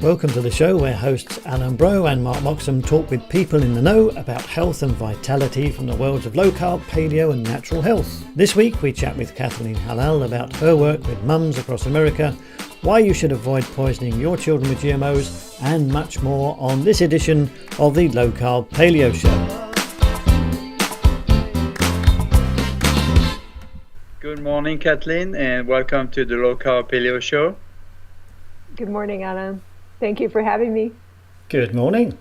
Welcome to the show where hosts Alain, Braux and Mark Moxom talk with people in the know about health and vitality from the worlds of low carb, paleo and natural health. This week we chat with Kathleen Hallal about her work with mums across America, why you should avoid poisoning your children with GMOs and much more on this edition of the Low Carb Paleo Show. Good morning, Kathleen, and welcome to the Low Carb Paleo Show. Good morning, Alain. Thank you for having me. Good morning.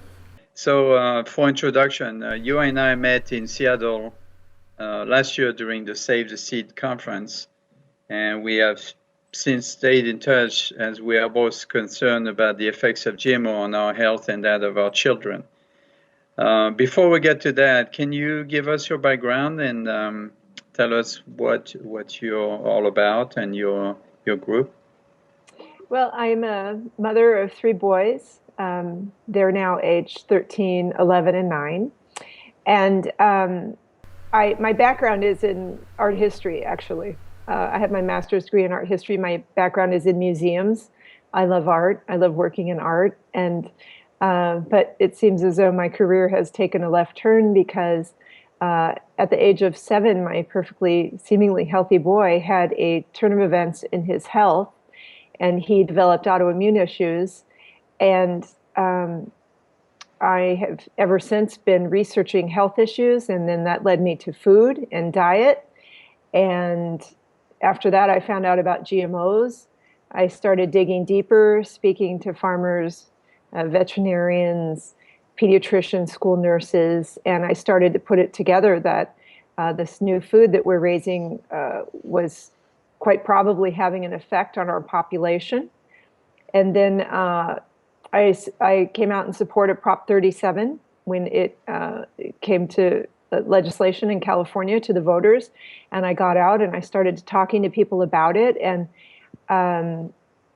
So for introduction, you and I met in Seattle last year during the Save the Seed conference, and we have since stayed in touch as we are both concerned about the effects of GMO on our health and that of our children. Before we get to that, can you give us your background and tell us what you're all about and your group? Well, I'm a mother of three boys. They're now aged 13, 11, and 9. And my background is in art history, actually. I have my master's degree in art history. My background is in museums. I love art. I love working in art. But it seems as though my career has taken a left turn because at the age of 7, my perfectly seemingly healthy boy had a turn of events in his health, and he developed autoimmune issues. And I have ever since been researching health issues, and then that led me to food and diet. And after that, I found out about GMOs. I started digging deeper, speaking to farmers, veterinarians, pediatricians, school nurses, and I started to put it together that this new food that we're raising was quite probably having an effect on our population. And then I came out in support of Prop 37 when it came to legislation in California to the voters. And I got out and I started talking to people about it. And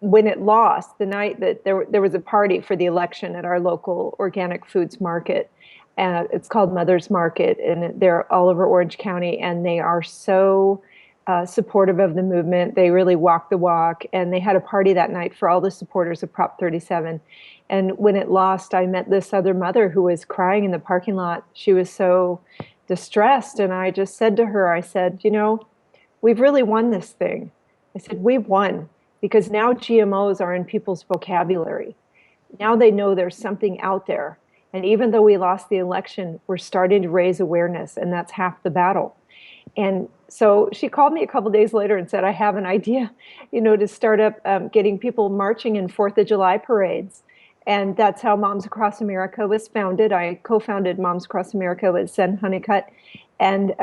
when it lost, the night that there was a party for the election at our local organic foods market. It's called Mother's Market, and they're all over Orange County, and they are so supportive of the movement. They really walk the walk, and they had a party that night for all the supporters of Prop 37. And when it lost, I met this other mother who was crying in the parking lot. She was so distressed, and I just said to her, I said, you know, we've really won this thing. I said, we've won, because now GMOs are in people's vocabulary. Now they know there's something out there. And even though we lost the election, we're starting to raise awareness, and that's half the battle. And so she called me a couple of days later and said, I have an idea, to start up getting people marching in 4th of July parades. And that's how Moms Across America was founded. I co-founded Moms Across America with Sen Honeycutt. And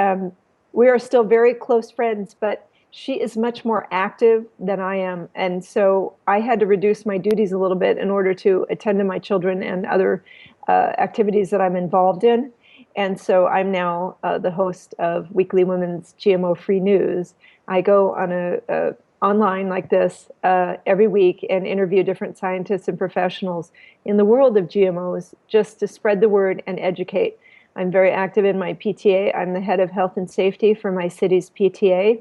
we are still very close friends, but she is much more active than I am. And so I had to reduce my duties a little bit in order to attend to my children and other activities that I'm involved in. And so I'm now the host of Weekly Women's GMO-Free News. I go on a online like this every week and interview different scientists and professionals in the world of GMOs just to spread the word and educate. I'm very active in my PTA. I'm the head of health and safety for my city's PTA.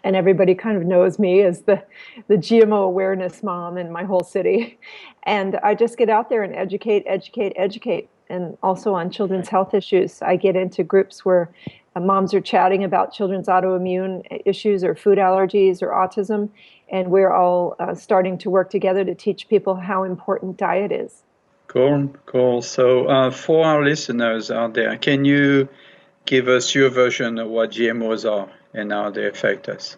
And everybody kind of knows me as the GMO awareness mom in my whole city. And I just get out there and educate. And also on children's health issues. I get into groups where moms are chatting about children's autoimmune issues or food allergies or autism. And we're all starting to work together to teach people how important diet is. Cool. So for our listeners out there, can you give us your version of what GMOs are and how they affect us?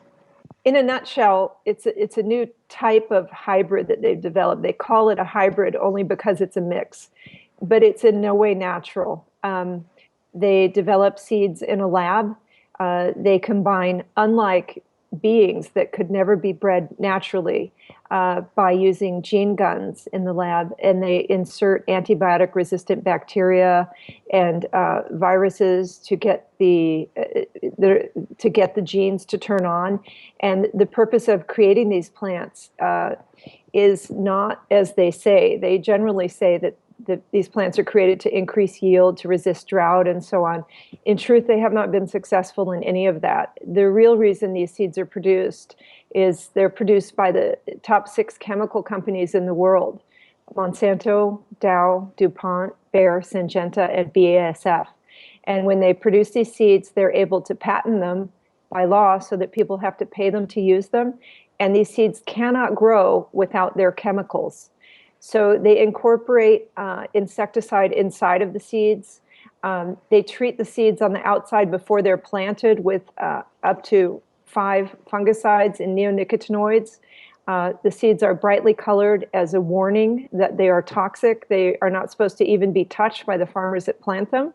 In a nutshell, it's a new type of hybrid that they've developed. They call it a hybrid only because it's a mix, but it's in no way natural. They develop seeds in a lab. They combine unlike beings that could never be bred naturally by using gene guns in the lab, and they insert antibiotic-resistant bacteria and viruses to get the genes to turn on. And the purpose of creating these plants is not as they say. They generally say that these plants are created to increase yield, to resist drought, and so on. In truth, they have not been successful in any of that. The real reason these seeds are produced is they're produced by the top 6 chemical companies in the world. Monsanto, Dow, DuPont, Bayer, Syngenta, and BASF. And when they produce these seeds, they're able to patent them by law so that people have to pay them to use them. And these seeds cannot grow without their chemicals. So they incorporate insecticide inside of the seeds. They treat the seeds on the outside before they're planted with up to 5 fungicides and neonicotinoids. The seeds are brightly colored as a warning that they are toxic. They are not supposed to even be touched by the farmers that plant them.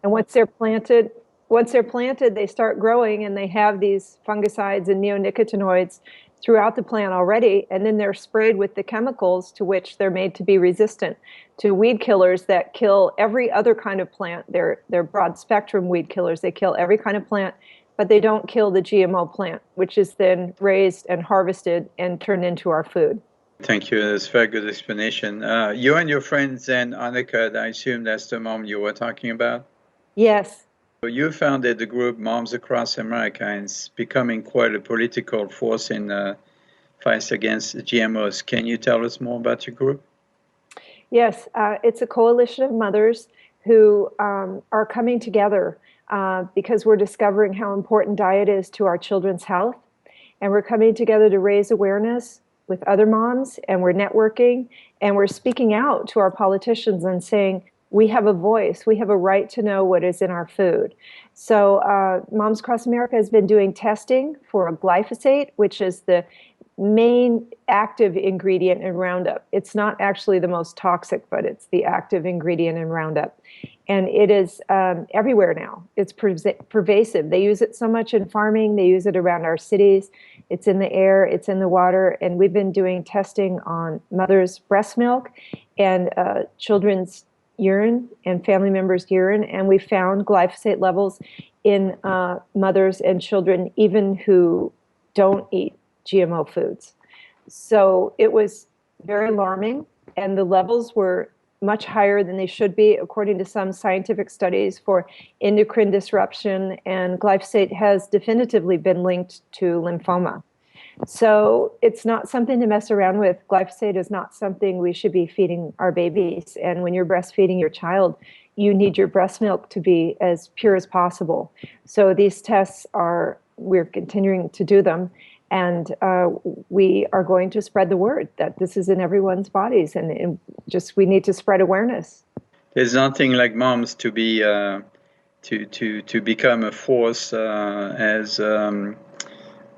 And once they're planted, they start growing, and they have these fungicides and neonicotinoids throughout the plant already, and then they're sprayed with the chemicals to which they're made to be resistant to weed killers that kill every other kind of plant. They're broad spectrum weed killers. They kill every kind of plant, but they don't kill the GMO plant, which is then raised and harvested and turned into our food. Thank you. That's a very good explanation. You and your friends and Annika, I assume that's the mom you were talking about? Yes. You founded the group Moms Across America, and it's becoming quite a political force in fight against GMOs. Can you tell us more about your group? Yes, it's a coalition of mothers who are coming together because we're discovering how important diet is to our children's health. And we're coming together to raise awareness with other moms, and we're networking, and we're speaking out to our politicians and saying, we have a voice. We have a right to know what is in our food. So Moms Across America has been doing testing for glyphosate, which is the main active ingredient in Roundup. It's not actually the most toxic, but it's the active ingredient in Roundup. And it is everywhere now. It's pervasive. They use it so much in farming. They use it around our cities. It's in the air. It's in the water. And we've been doing testing on mothers' breast milk and children's urine and family members' urine, and we found glyphosate levels in mothers and children, even who don't eat GMO foods. So it was very alarming, and the levels were much higher than they should be, according to some scientific studies, for endocrine disruption, and glyphosate has definitively been linked to lymphoma. So it's not something to mess around with. Glyphosate is not something we should be feeding our babies. And when you're breastfeeding your child, you need your breast milk to be as pure as possible. So these tests we're continuing to do them. And we are going to spread the word that this is in everyone's bodies. And we need to spread awareness. There's nothing like moms to be to become a force as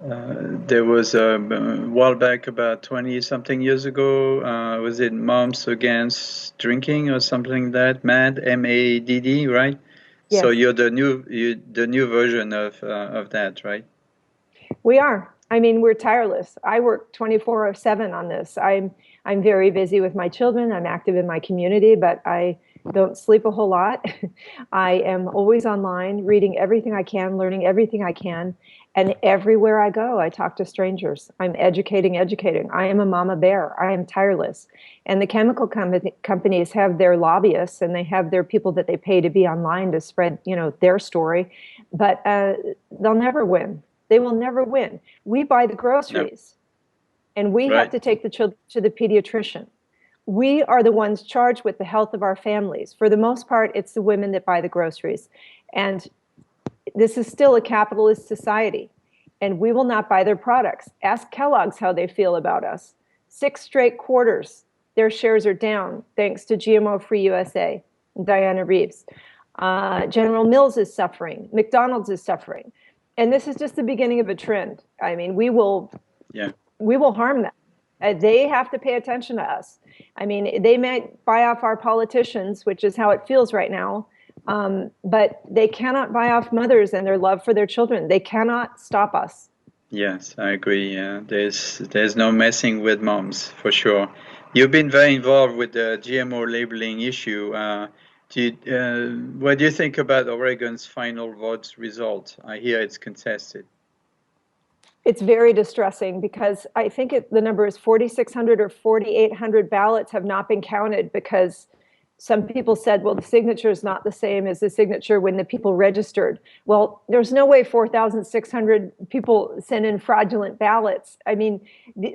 there was a while back, about 20-something years ago, was it Moms Against Drinking or something like that? MAD, M-A-D-D, right? Yes. So you're the new version of that, right? We are. I mean, we're tireless. I work 24/7 on this. I'm very busy with my children. I'm active in my community, but I don't sleep a whole lot. I am always online, reading everything I can, learning everything I can. And everywhere I go, I talk to strangers. I'm educating. I am a mama bear. I am tireless. And the chemical companies have their lobbyists, and they have their people that they pay to be online to spread, their story. But they'll never win. They will never win. We buy the groceries, and we have to take the children to the pediatrician. We are the ones charged with the health of our families. For the most part, it's the women that buy the groceries. And this is still a capitalist society, and we will not buy their products. Ask Kellogg's how they feel about us. 6 straight quarters, their shares are down thanks to GMO-free USA and Diana Reeves. General Mills is suffering. McDonald's is suffering. And this is just the beginning of a trend. I mean, we will harm them. They have to pay attention to us. I mean, they might buy off our politicians, which is how it feels right now. But they cannot buy off mothers and their love for their children. They cannot stop us. Yes, I agree. There's no messing with moms, for sure. You've been very involved with the GMO labeling issue. What do you think about Oregon's final vote result? I hear it's contested. It's very distressing because I think the number is 4,600 or 4,800 ballots have not been counted because Some people said, well, the signature is not the same as the signature when the people registered. Well, there's no way 4,600 people send in fraudulent ballots. I mean,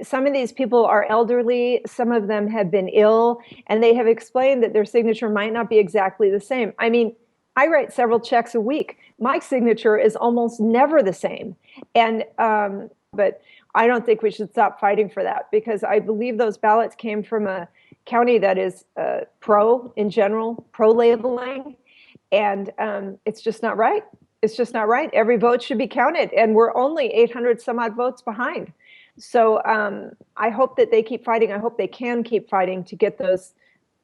some of these people are elderly, some of them have been ill, and they have explained that their signature might not be exactly the same. I mean, I write several checks a week. My signature is almost never the same. And but I don't think we should stop fighting for that, because I believe those ballots came from a county that is pro in general, pro labeling, and it's just not right. It's just not right. Every vote should be counted, and we're only 800 some odd votes behind. So I hope that they keep fighting. I hope they can keep fighting to get those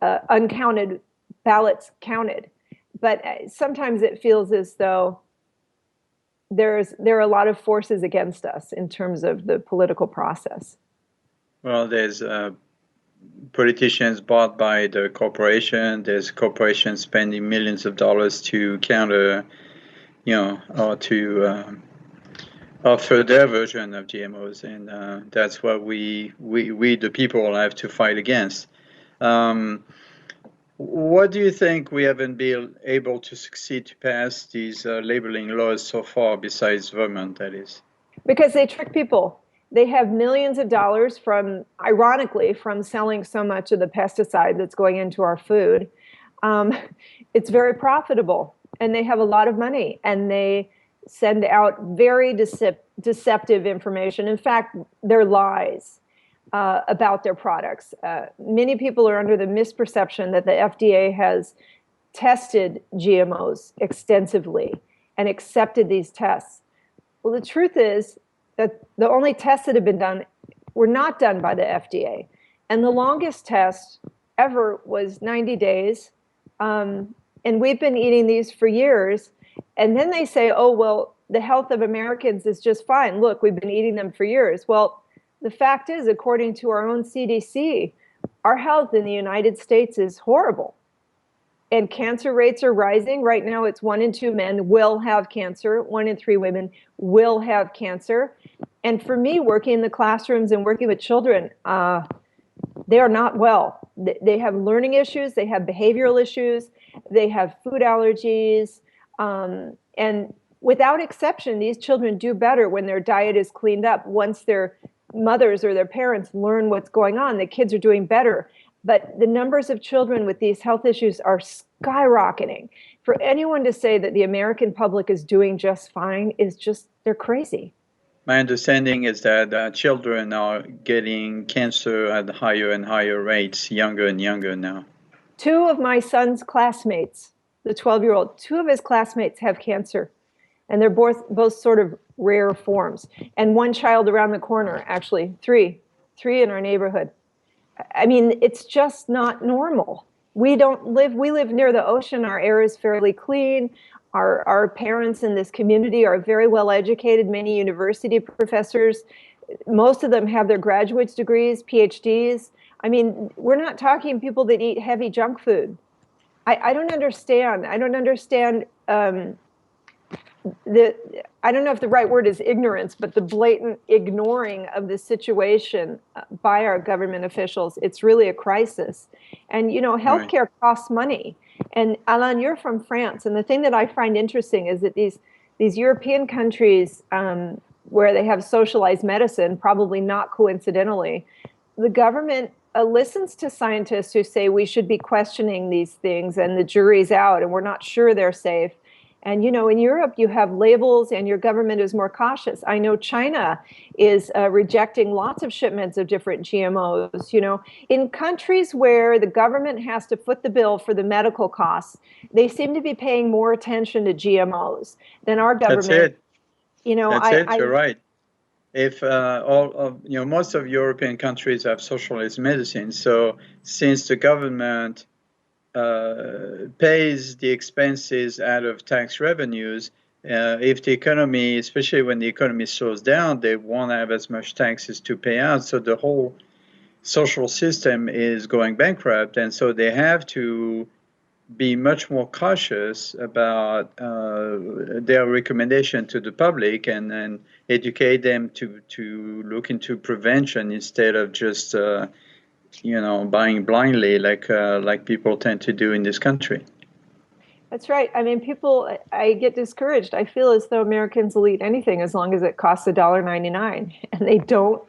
uncounted ballots counted. But sometimes it feels as though there are a lot of forces against us in terms of the political process. Well, there's politicians bought by the corporation. There's corporations spending millions of dollars to counter, or to offer their version of GMOs, and that's what we the people have to fight against. What do you think we haven't been able to succeed to pass these labeling laws so far, besides Vermont, that is? Because they trick people. They have millions of dollars ironically, from selling so much of the pesticide that's going into our food. It's very profitable, and they have a lot of money, and they send out very deceptive information. In fact, they're lies about their products. Many people are under the misperception that the FDA has tested GMOs extensively and accepted these tests. Well, the truth is that the only tests that have been done were not done by the FDA. And the longest test ever was 90 days. And we've been eating these for years. And then they say, oh, well, the health of Americans is just fine. Look, we've been eating them for years. Well, the fact is, according to our own CDC, our health in the United States is horrible. And cancer rates are rising. Right now, it's 1 in 2 men will have cancer. 1 in 3 women will have cancer. And for me, working in the classrooms and working with children, they are not well. They have learning issues. They have behavioral issues. They have food allergies. And without exception, these children do better when their diet is cleaned up. Once their mothers or their parents learn what's going on, the kids are doing better. But the numbers of children with these health issues are skyrocketing. For anyone to say that the American public is doing just fine is just, they're crazy. My understanding is that children are getting cancer at higher and higher rates, younger and younger now. 2 of my son's classmates, the 12-year-old, 2 of his classmates have cancer. And they're both sort of rare forms. And 1 child around the corner, actually, 3 in our neighborhood. I mean, it's just not normal. We live near the ocean. Our air is fairly clean. Our parents in this community are very well educated, many university professors. Most of them have their graduate degrees, PhDs. I mean, we're not talking people that eat heavy junk food. I don't understand. I don't understand I don't know if the right word is ignorance, but the blatant ignoring of the situation by our government officials. It's really a crisis. And, healthcare costs money. And Alain, you're from France. And the thing that I find interesting is that these European countries where they have socialized medicine, probably not coincidentally, the government listens to scientists who say we should be questioning these things, and the jury's out and we're not sure they're safe. And, in Europe, you have labels and your government is more cautious. I know China is rejecting lots of shipments of different GMOs. In countries where the government has to foot the bill for the medical costs, they seem to be paying more attention to GMOs than our government. That's it. You're right. If most of European countries have socialist medicine, so since the government pays the expenses out of tax revenues, if the economy, especially when the economy slows down, they won't have as much taxes to pay out. So the whole social system is going bankrupt. And so they have to be much more cautious about their recommendation to the public, and educate them to look into prevention instead of just buying blindly like people tend to do in this country. That's right. I mean, I get discouraged. I feel as though Americans will eat anything as long as it costs $1.99, and they don't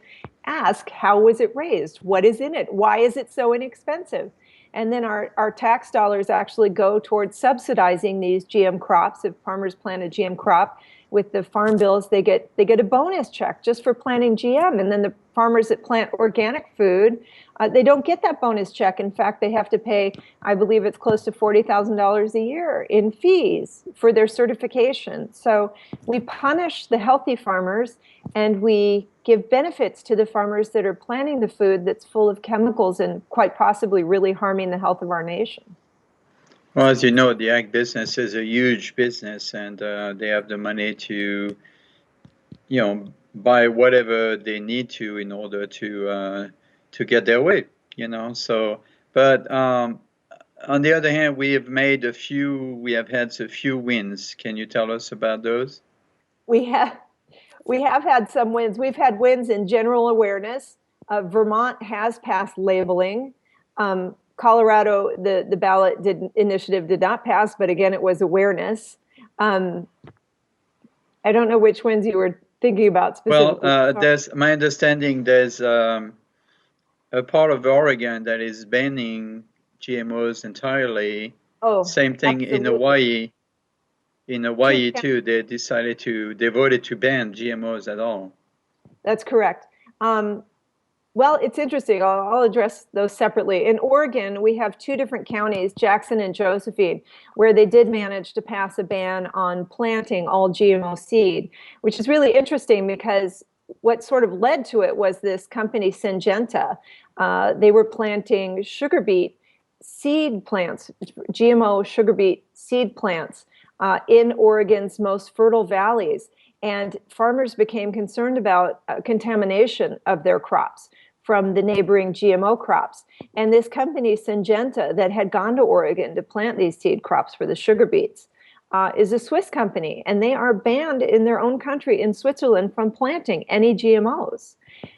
ask, how was it raised? What is in it? Why is it so inexpensive? And then our tax dollars actually go towards subsidizing these GM crops. If farmers plant a GM crop, with the farm bills, they get a bonus check just for planting GM. And then the farmers that plant organic food, they don't get that bonus check. In fact, they have to pay, I believe it's close to $40,000 a year in fees for their certification. So we punish the healthy farmers, and we give benefits to the farmers that are planting the food that's full of chemicals and quite possibly really harming the health of our nation. Well, as you know, the ag business is a huge business, and they have the money to, buy whatever they need to in order to get their way. So, but on the other hand, we have had a few wins. Can you tell us about those? We have had some wins. We've had wins in general awareness. Vermont has passed labeling. Colorado, the ballot initiative did not pass, but again, it was awareness. I don't know which ones you were thinking about specifically. Well, my understanding there's a part of Oregon that is banning GMOs entirely. Oh, same thing absolutely. in Hawaii. In Hawaii too, they voted to ban GMOs at all. That's correct. Well, it's interesting. I'll address those separately. In Oregon, we have two different counties, Jackson and Josephine, where they did manage to pass a ban on planting all GMO seed, which is really interesting because what sort of led to it was this company, Syngenta. They were planting sugar beet seed plants, GMO sugar beet seed plants in Oregon's most fertile valleys. And farmers became concerned about contamination of their crops from the neighboring GMO crops. And this company, Syngenta, that had gone to Oregon to plant these seed crops for the sugar beets, is a Swiss company. And they are banned in their own country, in Switzerland, from planting any GMOs.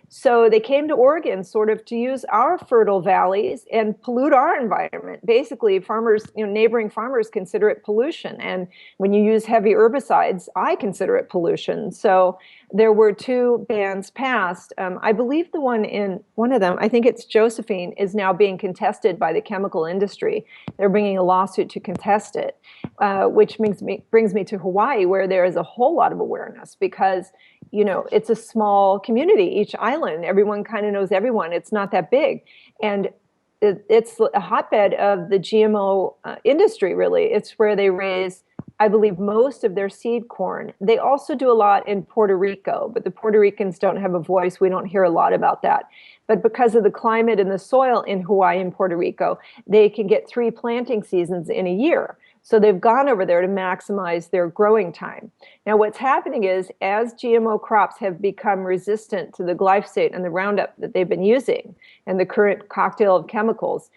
So they came to Oregon sort of to use our fertile valleys and pollute our environment. Basically, farmers, neighboring farmers consider it pollution. And when you use heavy herbicides, I consider it pollution. So there were two bans passed. I believe one of them, I think it's Josephine, is now being contested by the chemical industry. They're bringing a lawsuit to contest it, which brings me to Hawaii, where there is a whole lot of awareness because it's a small community, each island. Everyone kind of knows everyone. It's not that big. And it's a hotbed of the GMO industry, really. It's where they raise, I believe, most of their seed corn. They also do a lot in Puerto Rico, but the Puerto Ricans don't have a voice. We don't hear a lot about that. But because of the climate and the soil in Hawaii and Puerto Rico, they can get 3 planting seasons in a year. So they've gone over there to maximize their growing time. Now, what's happening is, as GMO crops have become resistant to the glyphosate and the Roundup that they've been using, and the current cocktail of chemicals,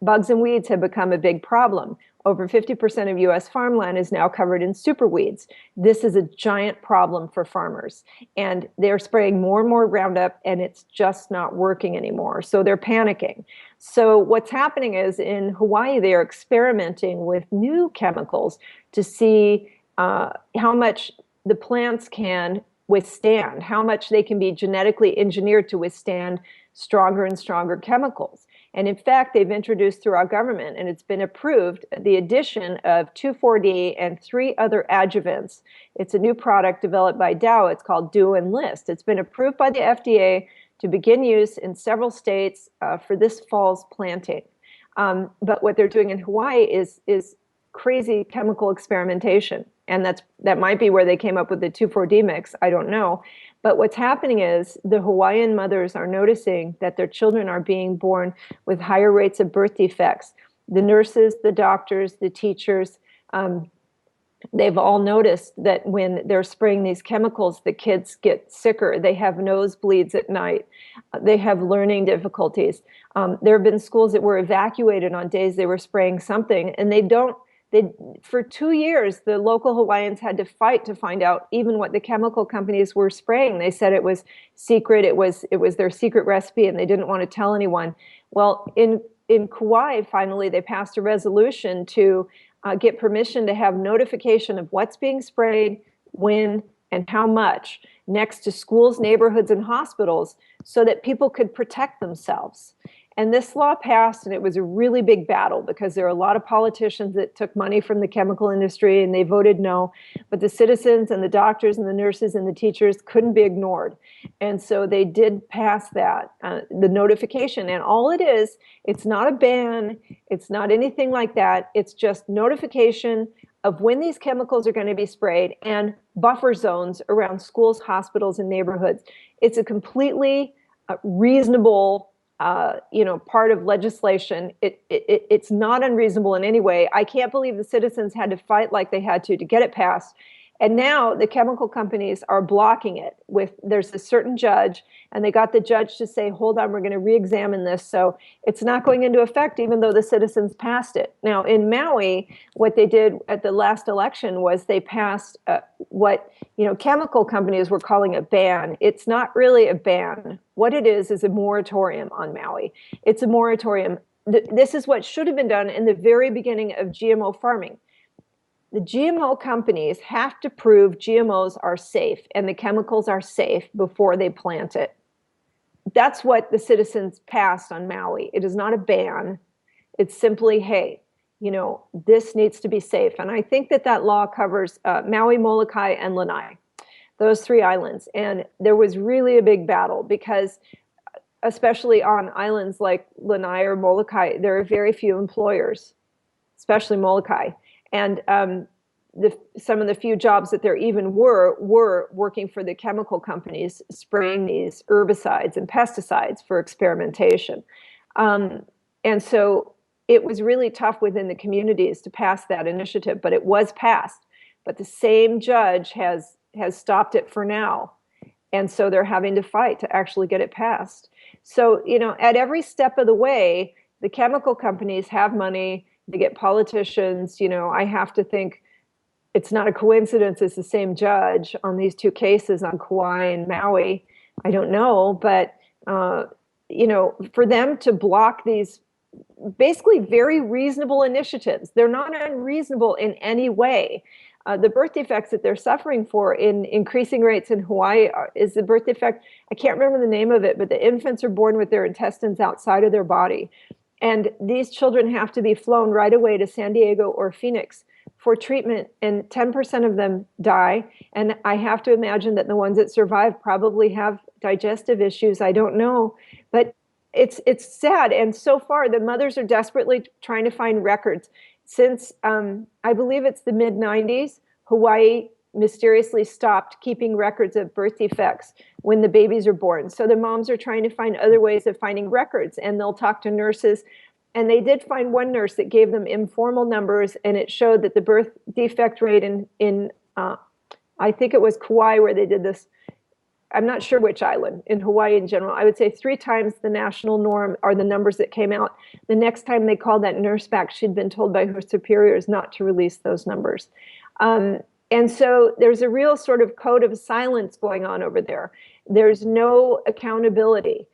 bugs and weeds have become a big problem. Over 50% of U.S. farmland is now covered in superweeds. This is a giant problem for farmers. And they're spraying more and more Roundup, and it's just not working anymore. So they're panicking. So what's happening is, in Hawaii, they are experimenting with new chemicals to see how much the plants can withstand, how much they can be genetically engineered to withstand stronger and stronger chemicals. And in fact, they've introduced through our government, and it's been approved, the addition of 2,4-D and 3 other adjuvants. It's a new product developed by Dow. It's called Do Enlist. It's been approved by the FDA to begin use in several states for this fall's planting. But what they're doing in Hawaii is crazy chemical experimentation. And that might be where they came up with the 2,4-D mix. I don't know. But what's happening is the Hawaiian mothers are noticing that their children are being born with higher rates of birth defects. The nurses, the doctors, the teachers, they've all noticed that when they're spraying these chemicals, the kids get sicker. They have nosebleeds at night. They have learning difficulties. There have been schools that were evacuated on days they were spraying something, and they don't For 2 years, the local Hawaiians had to fight to find out even what the chemical companies were spraying. They said it was secret. It was their secret recipe, and they didn't want to tell anyone. Well, in Kauai, finally, they passed a resolution to get permission to have notification of what's being sprayed, when, and how much next to schools, neighborhoods, and hospitals so that people could protect themselves. And this law passed, and it was a really big battle because there are a lot of politicians that took money from the chemical industry and they voted no. But the citizens and the doctors and the nurses and the teachers couldn't be ignored. And so they did pass that, the notification. And all it is, it's not a ban, it's not anything like that. It's just notification of when these chemicals are going to be sprayed and buffer zones around schools, hospitals, and neighborhoods. It's a completely reasonable part of legislation. It's not unreasonable in any way. I can't believe the citizens had to fight like they had to get it passed. And now the chemical companies are blocking it there's a certain judge, and they got the judge to say, hold on, we're going to re-examine this. So it's not going into effect, even though the citizens passed it. Now in Maui, what they did at the last election was they passed what chemical companies were calling a ban. It's not really a ban. What it is a moratorium on Maui. It's a moratorium. This is what should have been done in the very beginning of GMO farming. The GMO companies have to prove GMOs are safe and the chemicals are safe before they plant it. That's what the citizens passed on Maui. It is not a ban. It's simply, hey, this needs to be safe. And I think that law covers Maui, Molokai, and Lanai, those 3 islands. And there was really a big battle because especially on islands like Lanai or Molokai, there are very few employers, especially Molokai. And some of the few jobs that there even were working for the chemical companies spraying these herbicides and pesticides for experimentation. And so it was really tough within the communities to pass that initiative, but it was passed. But the same judge has stopped it for now. And so they're having to fight to actually get it passed. So, at every step of the way, the chemical companies have money. They get politicians. I have to think it's not a coincidence it's the same judge on these 2 cases on Kauai and Maui. I don't know, but for them to block these basically very reasonable initiatives, they're not unreasonable in any way. The birth defects that they're suffering for in increasing rates in Hawaii is the birth defect. I can't remember the name of it, but the infants are born with their intestines outside of their body. And these children have to be flown right away to San Diego or Phoenix for treatment, and 10% of them die. And I have to imagine that the ones that survive probably have digestive issues. I don't know, but it's sad. And so far, the mothers are desperately trying to find records. Since I believe it's the mid-90s, Hawaii mysteriously stopped keeping records of birth defects when the babies are born. So the moms are trying to find other ways of finding records, and they'll talk to nurses. And they did find one nurse that gave them informal numbers, and it showed that the birth defect rate in I think it was Kauai where they did this. I'm not sure which island, in Hawaii in general. I would say 3 times the national norm are the numbers that came out. The next time they called that nurse back, she'd been told by her superiors not to release those numbers. And so there's a real sort of code of silence going on over there. There's no accountability.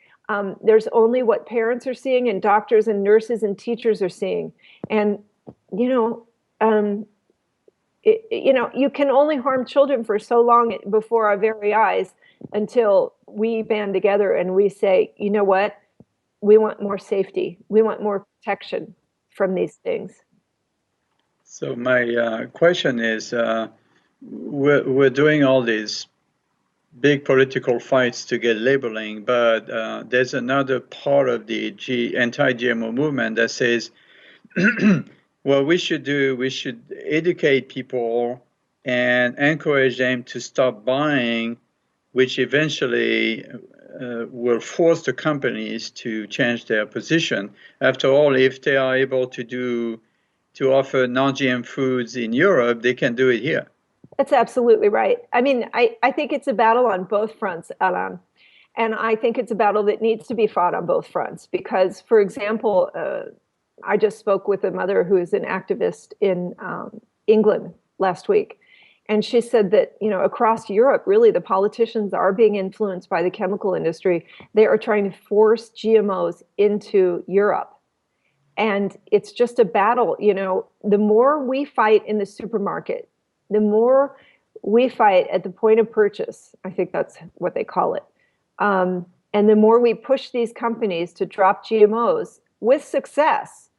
There's only what parents are seeing and doctors and nurses and teachers are seeing. And, you can only harm children for so long before our very eyes until we band together and we say, you know what? We want more safety. We want more protection from these things. So my question is, we're doing all these big political fights to get labeling, but there's another part of the anti-GMO movement that says, what we should educate people and encourage them to stop buying, which eventually will force the companies to change their position. After all, if they are able to offer non-GM foods in Europe, they can do it here. That's absolutely right. I mean, I think it's a battle on both fronts, Alain. And I think it's a battle that needs to be fought on both fronts because, for example, I just spoke with a mother who is an activist in England last week. And she said that, across Europe, really, the politicians are being influenced by the chemical industry. They are trying to force GMOs into Europe. And it's just a battle. The more we fight in the supermarket, the more we fight at the point of purchase. I think that's what they call it. And the more we push these companies to drop GMOs with success,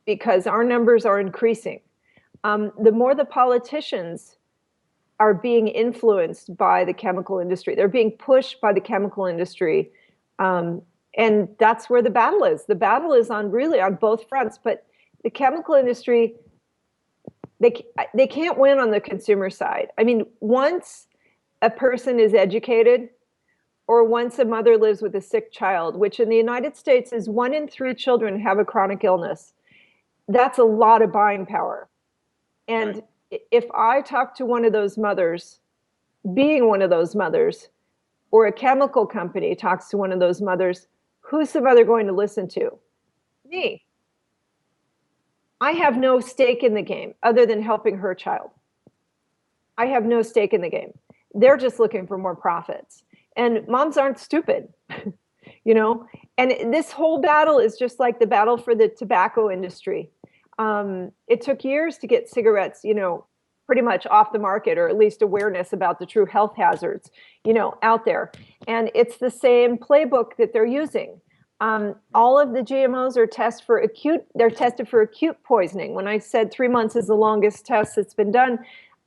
because our numbers are increasing, the more the politicians are being influenced by the chemical industry. They're being pushed by the chemical industry. And that's where the battle is. The battle is really on both fronts. But the chemical industry, they can't win on the consumer side. I mean, once a person is educated, or once a mother lives with a sick child, which in the United States is 1 in 3 children have a chronic illness, that's a lot of buying power. And right. If I talk to one of those mothers, being one of those mothers, or a chemical company talks to one of those mothers, who's the mother going to listen to? Me. I have no stake in the game other than helping her child. I have no stake in the game. They're just looking for more profits. And moms aren't stupid, And this whole battle is just like the battle for the tobacco industry. It took years to get cigarettes, pretty much off the market, or at least awareness about the true health hazards, out there. And it's the same playbook that they're using. All of the GMOs are tested for acute poisoning. When I said 3 months is the longest test that's been done,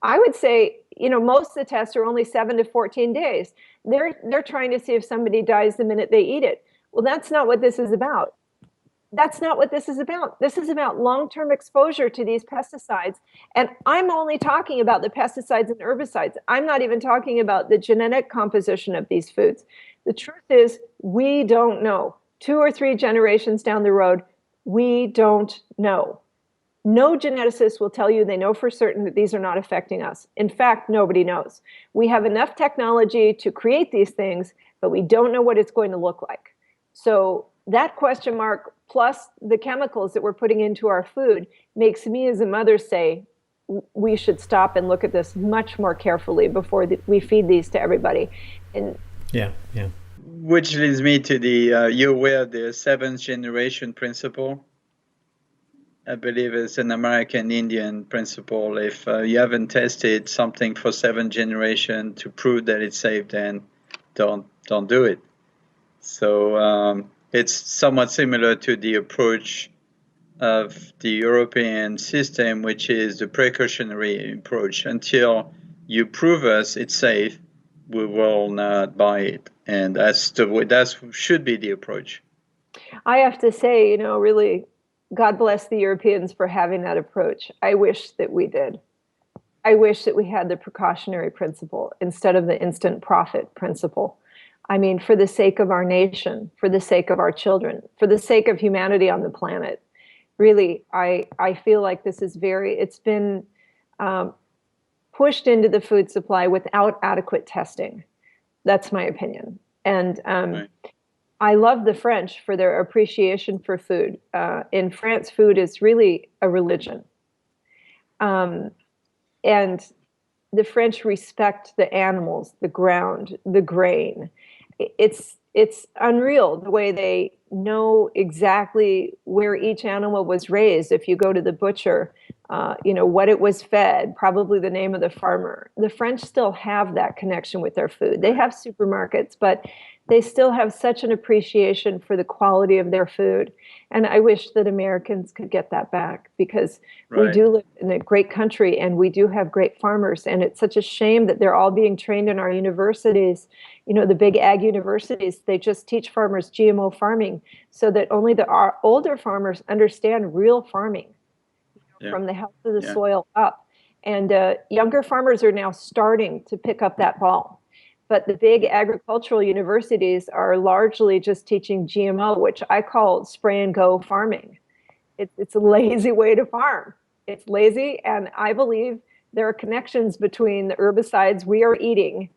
I would say, most of the tests are only 7 to 14 days. They're trying to see if somebody dies the minute they eat it. Well, that's not what this is about. That's not what this is about. This is about long-term exposure to these pesticides. And I'm only talking about the pesticides and herbicides. I'm not even talking about the genetic composition of these foods. The truth is, we don't know. 2 or 3 generations down the road, we don't know. No geneticist will tell you they know for certain that these are not affecting us. In fact, nobody knows. We have enough technology to create these things, but we don't know what it's going to look like. So that question mark, plus the chemicals that we're putting into our food, makes me as a mother say, we should stop and look at this much more carefully before we feed these to everybody. And yeah. Which leads me to you're aware of the 7th generation principle? I believe it's an American Indian principle. If you haven't tested something for 7 generations to prove that it's safe, then don't do it. So it's somewhat similar to the approach of the European system, which is the precautionary approach. Until you prove us it's safe, we will not buy it. And that should be the approach. I have to say, really, God bless the Europeans for having that approach. I wish that we did. I wish that we had the precautionary principle instead of the instant profit principle. I mean, for the sake of our nation, for the sake of our children, for the sake of humanity on the planet, really, I feel like this is it's been pushed into the food supply without adequate testing. That's my opinion. And right. I love the French for their appreciation for food. In France, food is really a religion. And the French respect the animals, the ground, the grain. It's unreal the way they know exactly where each animal was raised. If you go to the butcher, what it was fed, probably the name of the farmer. The French still have that connection with their food. They have supermarkets, but they still have such an appreciation for the quality of their food. And I wish that Americans could get that back, because right. We do live in a great country and we do have great farmers. And it's such a shame that they're all being trained in our universities. The big ag universities, they just teach farmers GMO farming so that only our older farmers understand real farming, from the health of the soil up. And younger farmers are now starting to pick up that ball. But the big agricultural universities are largely just teaching GMO, which I call spray and go farming. It's a lazy way to farm. It's lazy, and I believe there are connections between the herbicides we are eating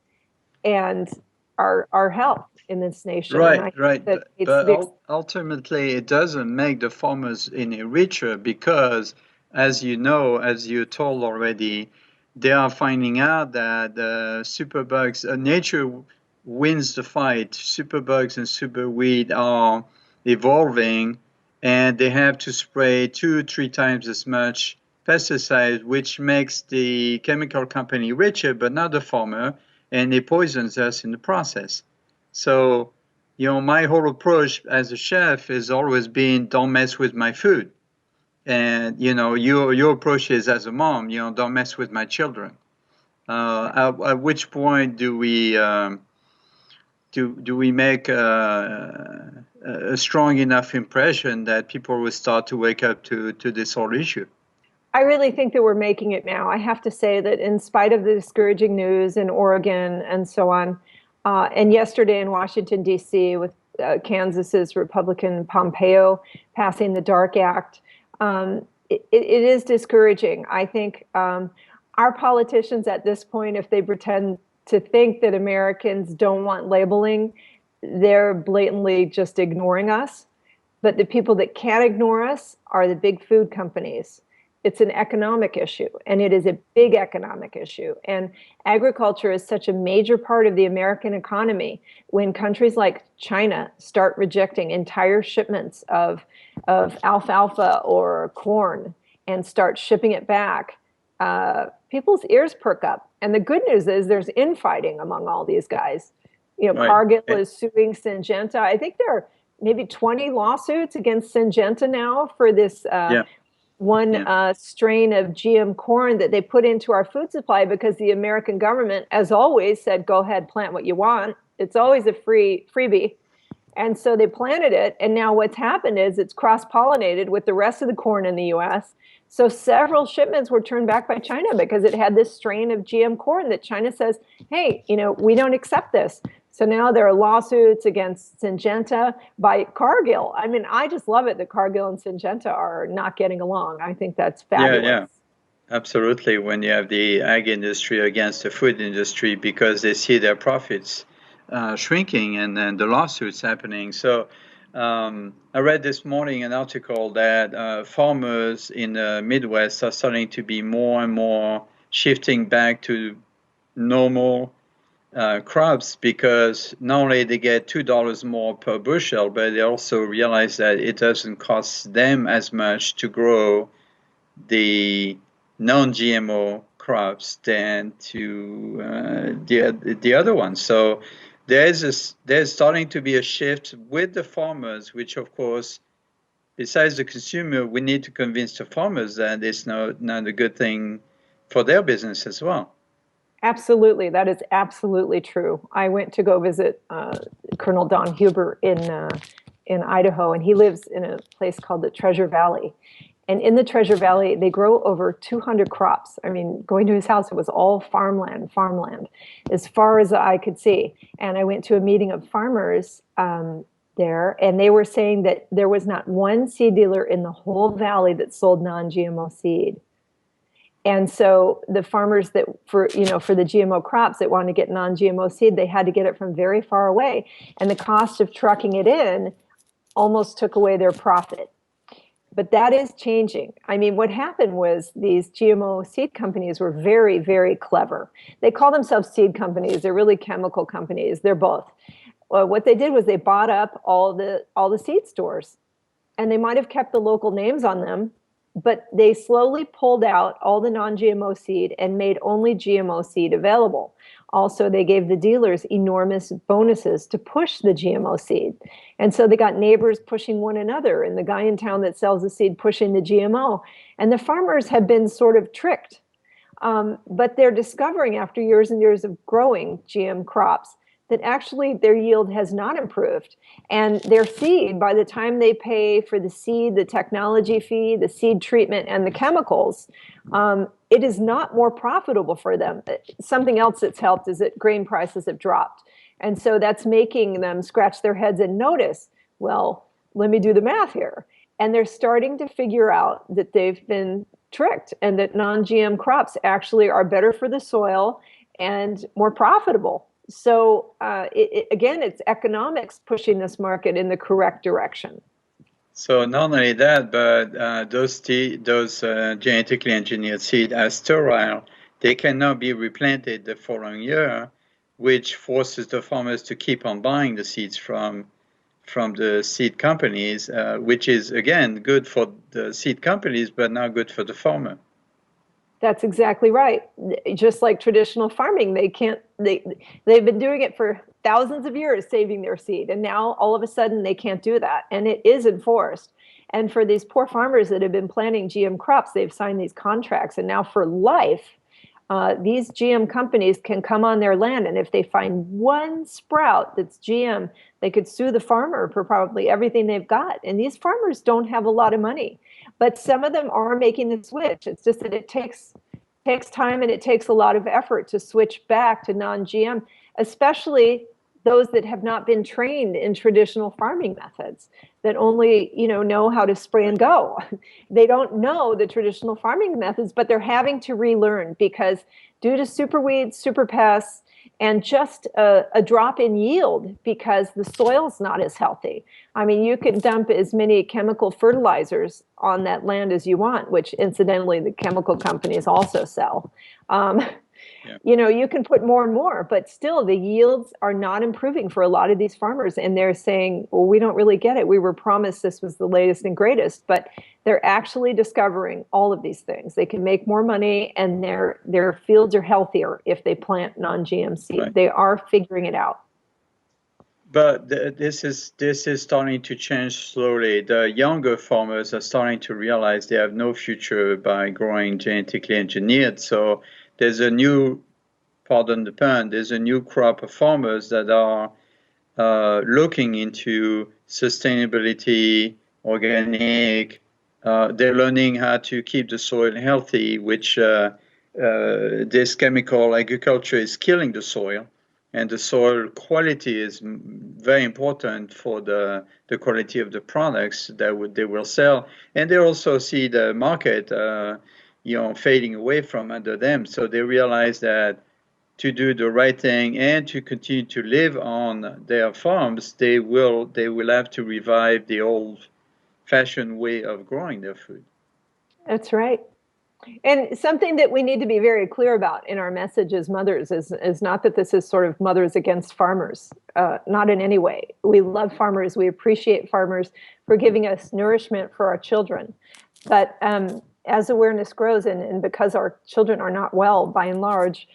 and our health in this nation. And I Right, think right. that it's But the ultimately, it doesn't make the farmers any richer because, as you know, as you told already, they are finding out that superbugs, nature wins the fight. Superbugs and superweed are evolving, and they have to spray 2, 3 times as much pesticide, which makes the chemical company richer, but not the farmer, and it poisons us in the process. So, my whole approach as a chef has always been don't mess with my food. And, your approach is as a mom, don't mess with my children. At which point do we make a strong enough impression that people will start to wake up to this whole issue? I really think that we're making it now. I have to say that in spite of the discouraging news in Oregon and so on, and yesterday in Washington, D.C., with Kansas's Republican Pompeo passing the DARK Act, it is discouraging. I think our politicians at this point, if they pretend to think that Americans don't want labeling, they're blatantly just ignoring us. But the people that can't ignore us are the big food companies. It's an economic issue, and it is a big economic issue. And agriculture is such a major part of the American economy. When countries like China start rejecting entire shipments of alfalfa or corn and start shipping it back, people's ears perk up. And the good news is there's infighting among all these guys. Right. Cargill is suing Syngenta. I think there are maybe 20 lawsuits against Syngenta now for this strain of GM corn that they put into our food supply because the American government, as always, said, go ahead, plant what you want. It's always a freebie. And so they planted it. And now what's happened is it's cross-pollinated with the rest of the corn in the U.S. So several shipments were turned back by China because it had this strain of GM corn that China says, hey, we don't accept this. So now there are lawsuits against Syngenta by Cargill. I mean, I just love it that Cargill and Syngenta are not getting along. I think that's fabulous. Yeah, absolutely. When you have the ag industry against the food industry because they see their profits shrinking and then the lawsuits happening. So I read this morning an article that farmers in the Midwest are starting to be more and more shifting back to normal crops because not only they get $2 more per bushel, but they also realize that it doesn't cost them as much to grow the non-GMO crops than to the other ones. So there's starting to be a shift with the farmers, which of course, besides the consumer, we need to convince the farmers that it's not a good thing for their business as well. Absolutely. That is absolutely true. I went to go visit Colonel Don Huber in Idaho, and he lives in a place called the Treasure Valley. And in the Treasure Valley, they grow over 200 crops. I mean, going to his house, it was all farmland, as far as the eye could see. And I went to a meeting of farmers there, and they were saying that there was not one seed dealer in the whole valley that sold non-GMO seed. And so the farmers that for the GMO crops that wanted to get non-GMO seed, they had to get it from very far away. And the cost of trucking it in almost took away their profit. But that is changing. I mean, what happened was these GMO seed companies were very, very clever. They call themselves seed companies. They're really chemical companies. They're both. Well, what they did was they bought up all the seed stores, and they might have kept the local names on them, but they slowly pulled out all the non-GMO seed and made only GMO seed available. Also, they gave the dealers enormous bonuses to push the GMO seed. And so they got neighbors pushing one another, and the guy in town that sells the seed pushing the GMO. And the farmers have been sort of tricked. But they're discovering after years and years of growing GM crops that actually their yield has not improved. And their seed, by the time they pay for the seed, the technology fee, the seed treatment, and the chemicals, it is not more profitable for them. Something else that's helped is that grain prices have dropped. And so that's making them scratch their heads and notice, well, let me do the math here. And they're starting to figure out that they've been tricked and that non-GM crops actually are better for the soil and more profitable. So again, it's economics pushing this market in the correct direction. So not only that, but those genetically engineered seeds are sterile. They cannot be replanted the following year, which forces the farmers to keep on buying the seeds from the seed companies, which is, again, good for the seed companies, but not good for the farmer. That's exactly right. Just like traditional farming, they've been doing it for thousands of years, saving their seed. And now all of a sudden they can't do that. And it is enforced. And for these poor farmers that have been planting GM crops, they've signed these contracts. And now for life, these GM companies can come on their land. And if they find one sprout that's GM, they could sue the farmer for probably everything they've got. And these farmers don't have a lot of money. But some of them are making the switch. It's just that it takes time and it takes a lot of effort to switch back to non-GM, especially those that have not been trained in traditional farming methods, that only know how to spray and go. They don't know the traditional farming methods, but they're having to relearn because due to super weeds, super pests, and just a drop in yield because the soil's not as healthy. I mean, you can dump as many chemical fertilizers on that land as you want, which incidentally the chemical companies also sell. You can put more and more, but still the yields are not improving for a lot of these farmers. And they're saying, well, we don't really get it. We were promised this was the latest and greatest, but they're actually discovering all of these things. They can make more money and their fields are healthier if they plant non-GM seed. Right. They are figuring it out. But this is starting to change slowly. The younger farmers are starting to realize they have no future by growing genetically engineered. So there's a new, pardon the pun, there's a new crop of farmers that are looking into sustainability, organic. They're learning how to keep the soil healthy, which this chemical agriculture is killing the soil. And the soil quality is very important for the quality of the products that they will sell. And they also see the market, fading away from under them. So they realize that to do the right thing and to continue to live on their farms, they will have to revive the old-fashioned way of growing their food. That's right. And something that we need to be very clear about in our message as mothers is not that this is sort of mothers against farmers, not in any way. We love farmers. We appreciate farmers for giving us nourishment for our children. But as awareness grows and because our children are not well by and large,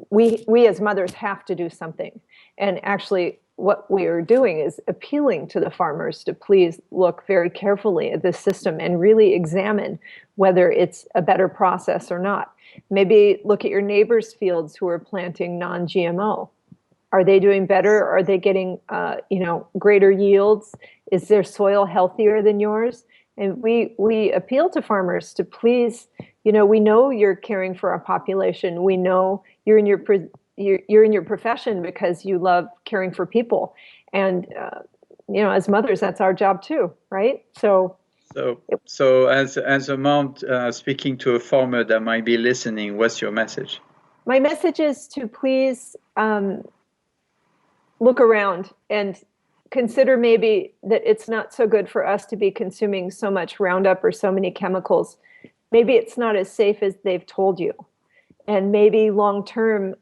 we as mothers have to do something. And actually, what we are doing is appealing to the farmers to please look very carefully at this system and really examine whether it's a better process or not. Maybe look at your neighbors' fields who are planting non-GMO. Are they doing better? Are they getting greater yields? Is their soil healthier than yours? And we appeal to farmers to please, we know you're caring for our population. We know you're in your profession because you love caring for people. And, as mothers, that's our job too, right? So as a mom speaking to a farmer that might be listening, what's your message? My message is to please look around and consider maybe that it's not so good for us to be consuming so much Roundup or so many chemicals. Maybe it's not as safe as they've told you. And maybe long-term,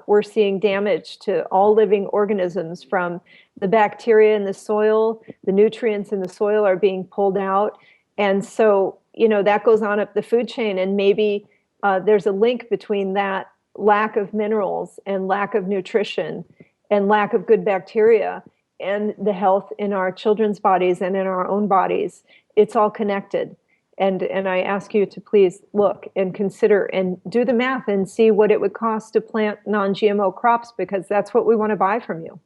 we're seeing damage to all living organisms from the bacteria in the soil, the nutrients in the soil are being pulled out. And so, that goes on up the food chain. And maybe there's a link between that lack of minerals and lack of nutrition and lack of good bacteria and the health in our children's bodies and in our own bodies. It's all connected. And I ask you to please look and consider and do the math and see what it would cost to plant non-GMO crops, because that's what we want to buy from you.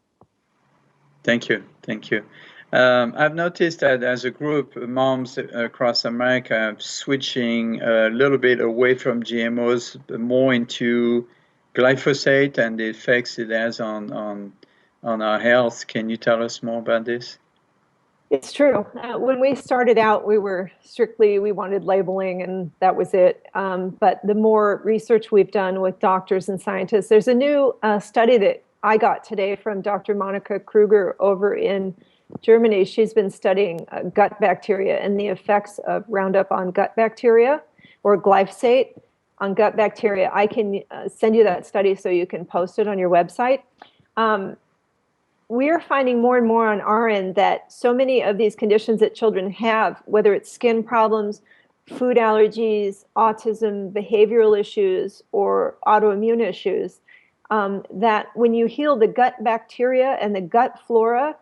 Thank you. Thank you. I've noticed that as a group, moms across America are switching a little bit away from GMOs, more into glyphosate and the effects it has on our health. Can you tell us more about this? It's true. When we started out, we wanted labeling and that was it. But the more research we've done with doctors and scientists, there's a new study that I got today from Dr. Monica Kruger over in Germany. She's been studying gut bacteria and the effects of Roundup on gut bacteria, or glyphosate on gut bacteria. I can send you that study so you can post it on your website. We are finding more and more on our end that so many of these conditions that children have, whether it's skin problems, food allergies, autism, behavioral issues, or autoimmune issues, that when you heal the gut bacteria and the gut flora,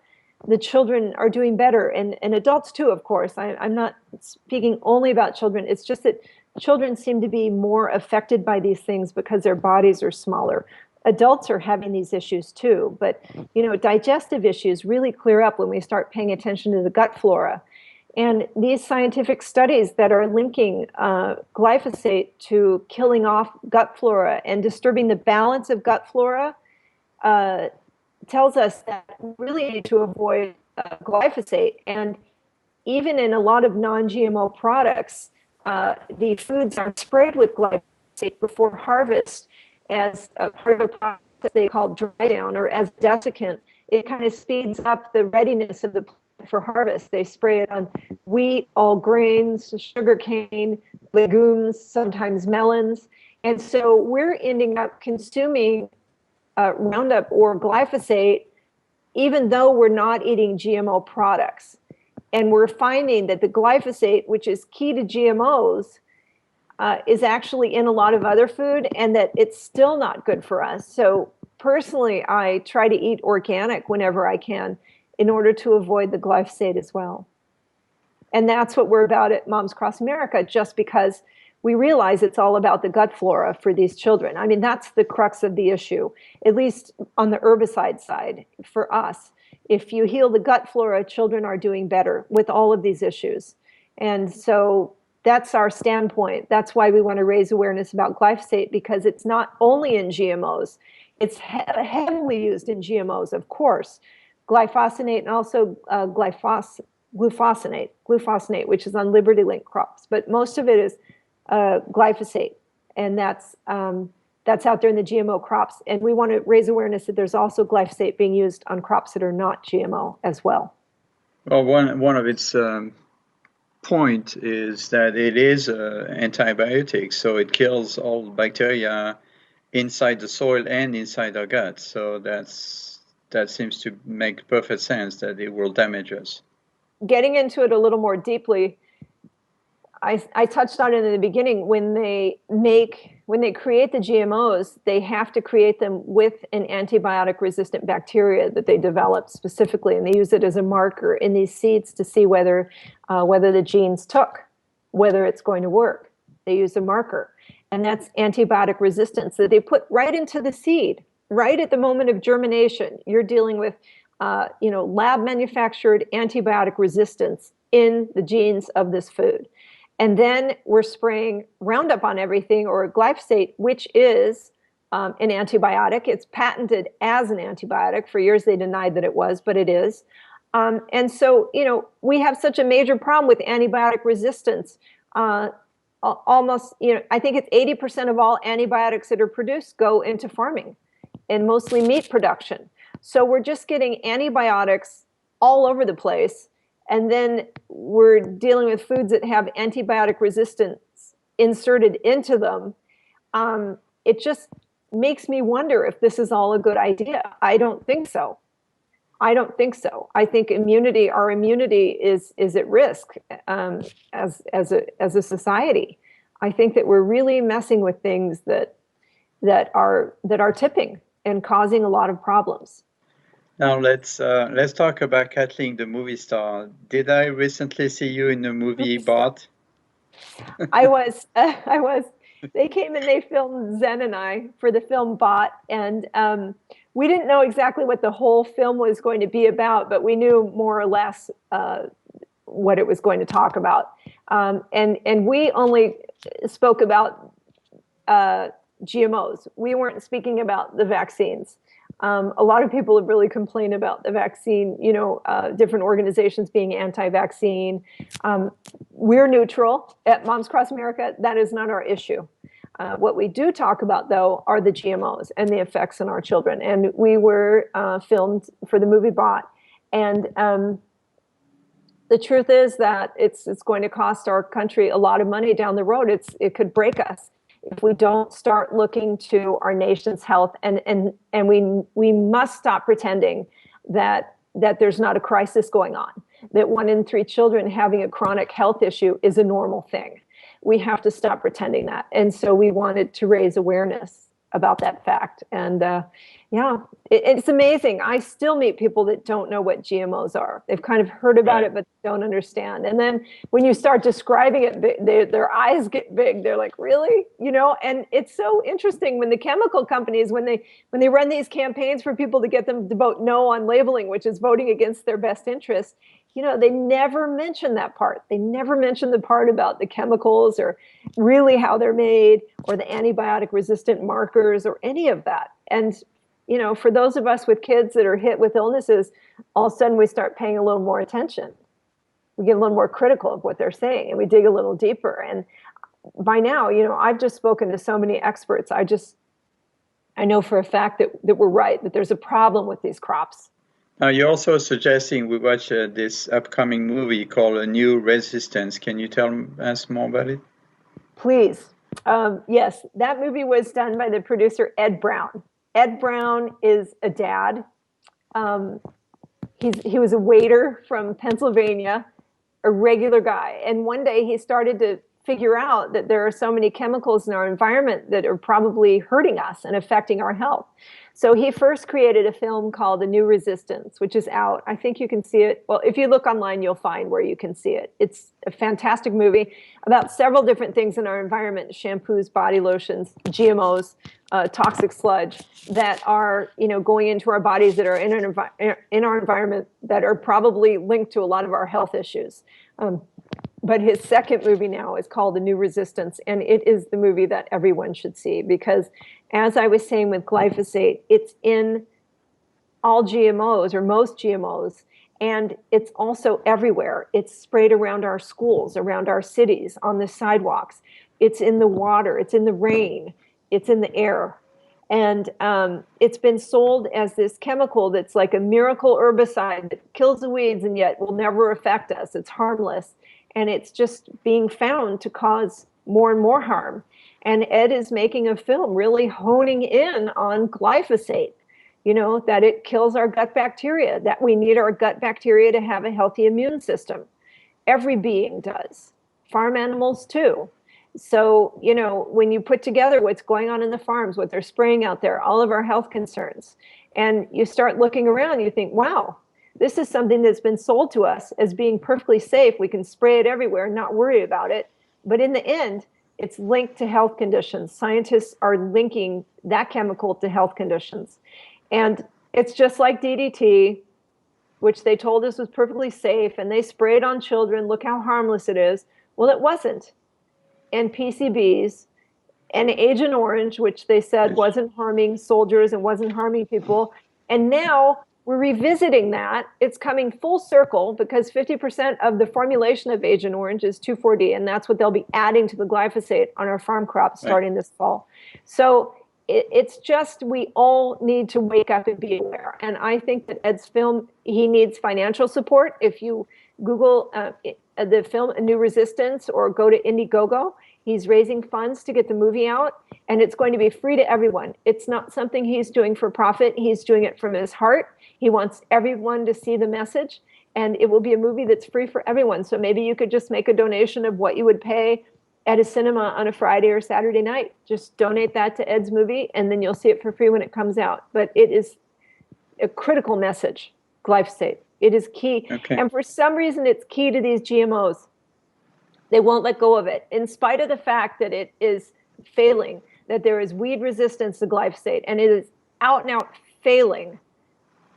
the children are doing better, and adults too, of course. I'm not speaking only about children. It's just that children seem to be more affected by these things because their bodies are smaller. Adults are having these issues too, but digestive issues really clear up when we start paying attention to the gut flora. And these scientific studies that are linking glyphosate to killing off gut flora and disturbing the balance of gut flora tells us that we really need to avoid glyphosate. And even in a lot of non-GMO products, the foods are sprayed with glyphosate before harvest as a part of a process that they call dry down, or as desiccant. It kind of speeds up the readiness of the plant for harvest. They spray it on wheat, all grains, sugarcane, legumes, sometimes melons. And so we're ending up consuming Roundup or glyphosate, even though we're not eating GMO products. And we're finding that the glyphosate, which is key to GMOs, is actually in a lot of other food, and that it's still not good for us. So personally, I try to eat organic whenever I can in order to avoid the glyphosate as well. And that's what we're about at Moms Across America, just because we realize it's all about the gut flora for these children. I mean, that's the crux of the issue, at least on the herbicide side for us. If you heal the gut flora, children are doing better with all of these issues. And so that's our standpoint. That's why we want to raise awareness about glyphosate, because it's not only in GMOs. It's heavily used in GMOs, of course. Glyphosate and also glufosinate, which is on Liberty Link crops. But most of it is glyphosate, and that's out there in the GMO crops. And we want to raise awareness that there's also glyphosate being used on crops that are not GMO as well. Well, one of its point is that it is an antibiotic, so it kills all bacteria inside the soil and inside our gut. So that seems to make perfect sense that it will damage us. Getting into it a little more deeply, I touched on it in the beginning. When they create the GMOs, they have to create them with an antibiotic-resistant bacteria that they develop specifically, and they use it as a marker in these seeds to see whether the genes took, whether it's going to work. They use a marker, and that's antibiotic resistance that they put right into the seed, right at the moment of germination. You're dealing with, lab-manufactured antibiotic resistance in the genes of this food. And then we're spraying Roundup on everything, or glyphosate, which is an antibiotic. It's patented as an antibiotic. For years they denied that it was, but it is. And so, we have such a major problem with antibiotic resistance. Almost, I think it's 80% of all antibiotics that are produced go into farming, and mostly meat production. So we're just getting antibiotics all over the place. And then we're dealing with foods that have antibiotic resistance inserted into them. It just makes me wonder if this is all a good idea. I don't think so. I think our immunity is at risk as a society. I think that we're really messing with things that are tipping and causing a lot of problems. Now let's talk about Kathleen, the movie star. Did I recently see you in the movie Bot? I was. They came and they filmed Zen and I for the film Bot, and we didn't know exactly what the whole film was going to be about, but we knew more or less what it was going to talk about. And we only spoke about GMOs. We weren't speaking about the vaccines. A lot of people have really complained about the vaccine, different organizations being anti-vaccine. We're neutral at Moms Cross America. That is not our issue. What we do talk about, though, are the GMOs and the effects on our children. And we were filmed for the movie Bot. And the truth is that it's going to cost our country a lot of money down the road. It could break us if we don't start looking to our nation's health. And we must stop pretending that there's not a crisis going on, that 1 in 3 children having a chronic health issue is a normal thing. We have to stop pretending that. And so we wanted to raise awareness about that fact. And it's amazing. I still meet people that don't know what GMOs are. They've kind of heard about it, but don't understand. And then when you start describing it, their eyes get big. They're like, really? And it's so interesting when the chemical companies, when they run these campaigns for people to get them to vote no on labeling, which is voting against their best interests, they never mention that part. They never mention the part about the chemicals or really how they're made or the antibiotic resistant markers or any of that. And, for those of us with kids that are hit with illnesses, all of a sudden we start paying a little more attention. We get a little more critical of what they're saying and we dig a little deeper. And by now, I've just spoken to so many experts. I know for a fact that we're right, that there's a problem with these crops. You're also suggesting we watch this upcoming movie called A New Resistance. Can you tell us more about it? Please. Yes, that movie was done by the producer Ed Brown. Ed Brown is a dad. He was a waiter from Pennsylvania, a regular guy. And one day he started to figure out that there are so many chemicals in our environment that are probably hurting us and affecting our health. So he first created a film called A New Resistance, which is out. I think you can see it. Well, if you look online, you'll find where you can see it. It's a fantastic movie about several different things in our environment: shampoos, body lotions, GMOs, toxic sludge that are, going into our bodies, that are in our environment, that are probably linked to a lot of our health issues. But his second movie now is called A New Resistance, and it is the movie that everyone should see because, as I was saying with glyphosate, it's in all GMOs or most GMOs, and it's also everywhere. It's sprayed around our schools, around our cities, on the sidewalks. It's in the water. It's in the rain. It's in the air. And it's been sold as this chemical that's like a miracle herbicide that kills the weeds and yet will never affect us. It's harmless. And it's just being found to cause more and more harm. And Ed is making a film really honing in on glyphosate, that it kills our gut bacteria, that we need our gut bacteria to have a healthy immune system. Every being does, farm animals too. So, when you put together what's going on in the farms, what they're spraying out there, all of our health concerns, and you start looking around, you think, wow, this is something that's been sold to us as being perfectly safe. We can spray it everywhere and not worry about it. But in the end, it's linked to health conditions. Scientists are linking that chemical to health conditions. And it's just like DDT, which they told us was perfectly safe, and they sprayed on children. Look how harmless it is. Well, it wasn't. And PCBs and Agent Orange, which they said wasn't harming soldiers and wasn't harming people. And now we're revisiting that. It's coming full circle because 50% of the formulation of Agent Orange is 2,4-D, and that's what they'll be adding to the glyphosate on our farm crops starting this fall. So it's just, we all need to wake up and be aware. And I think that Ed's film, he needs financial support. If you Google the film A New Resistance or go to Indiegogo, he's raising funds to get the movie out, and it's going to be free to everyone. It's not something he's doing for profit. He's doing it from his heart. He wants everyone to see the message, and it will be a movie that's free for everyone. So maybe you could just make a donation of what you would pay at a cinema on a Friday or Saturday night. Just donate that to Ed's movie, and then you'll see it for free when it comes out. But it is a critical message, glyphosate. It is key. Okay. And for some reason, it's key to these GMOs. They won't let go of it, in spite of the fact that it is failing, that there is weed resistance to glyphosate, and it is out and out failing.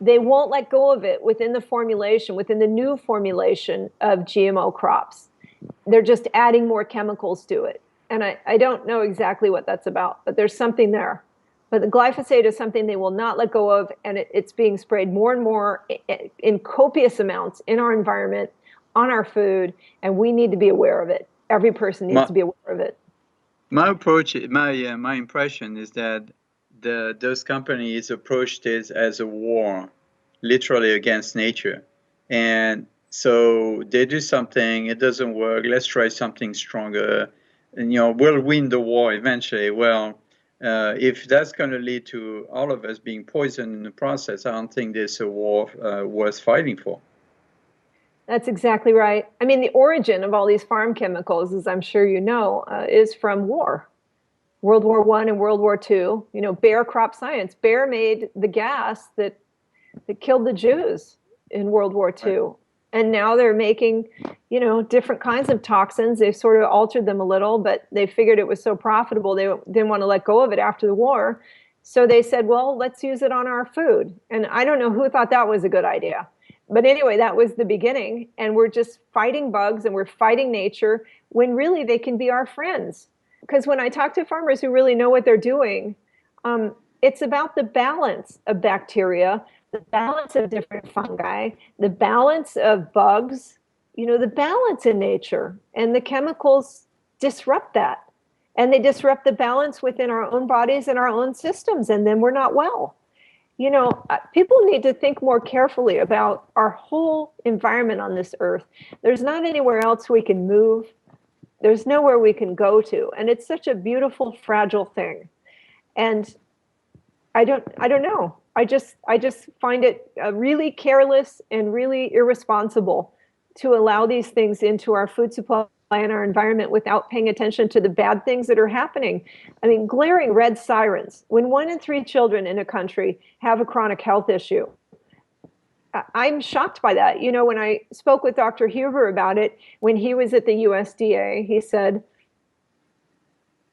They won't let go of it within the formulation, within the new formulation of GMO crops. They're just adding more chemicals to it. And I don't know exactly what that's about, but there's something there. But the glyphosate is something they will not let go of, and it's being sprayed more and more in copious amounts in our environment, on our food, and we need to be aware of it. Every person needs to be aware of it. My approach, my impression is that those companies approached it as a war, literally against nature, and so they do something, it doesn't work. Let's try something stronger, and we'll win the war eventually. Well, if that's going to lead to all of us being poisoned in the process, I don't think there's a war worth fighting for. That's exactly right. I mean, the origin of all these farm chemicals, as I'm sure you know, is from war. World War I and World War II. Bayer crop science. Bayer made the gas that killed the Jews in World War II. Right. And now they're making, different kinds of toxins. They've sort of altered them a little, but they figured it was so profitable they didn't want to let go of it after the war. So they said, well, let's use it on our food. And I don't know who thought that was a good idea. But anyway, that was the beginning. And we're just fighting bugs and we're fighting nature when really they can be our friends. Because when I talk to farmers who really know what they're doing, it's about the balance of bacteria, the balance of different fungi, the balance of bugs, the balance in nature. And the chemicals disrupt that. And they disrupt the balance within our own bodies and our own systems. And then we're not well. People need to think more carefully about our whole environment on this earth. There's not anywhere else we can move. There's nowhere we can go to. And it's such a beautiful, fragile thing. And I don't know. I just find it really careless and really irresponsible to allow these things into our food supply and our environment without paying attention to the bad things that are happening. I mean, glaring red sirens. When 1 in 3 children in a country have a chronic health issue, I'm shocked by that. When I spoke with Dr. Huber about it, when he was at the USDA, he said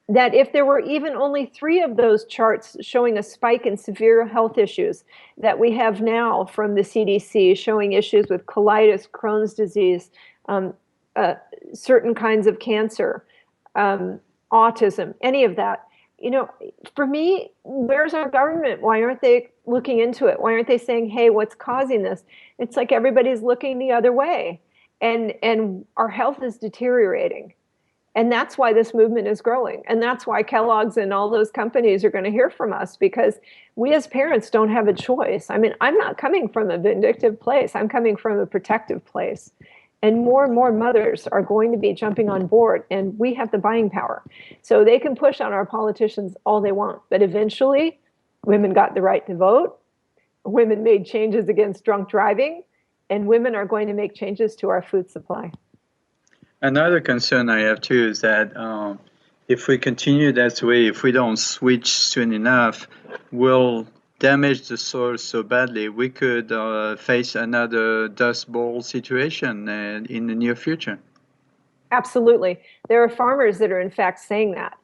that if there were even only 3 of those charts showing a spike in severe health issues that we have now from the CDC, showing issues with colitis, Crohn's disease, certain kinds of cancer, autism, any of that. For me, where's our government? Why aren't they looking into it? Why aren't they saying, hey, what's causing this? It's like everybody's looking the other way. And our health is deteriorating. And that's why this movement is growing. And that's why Kellogg's and all those companies are going to hear from us, because we as parents don't have a choice. I mean, I'm not coming from a vindictive place. I'm coming from a protective place. And more mothers are going to be jumping on board, and we have the buying power. So they can push on our politicians all they want. But eventually, women got the right to vote. Women made changes against drunk driving, and women are going to make changes to our food supply. Another concern I have too is that if we continue that way, if we don't switch soon enough, we'll damage the soil so badly we could face another Dust Bowl situation in the near future. Absolutely. There are farmers that are in fact saying that.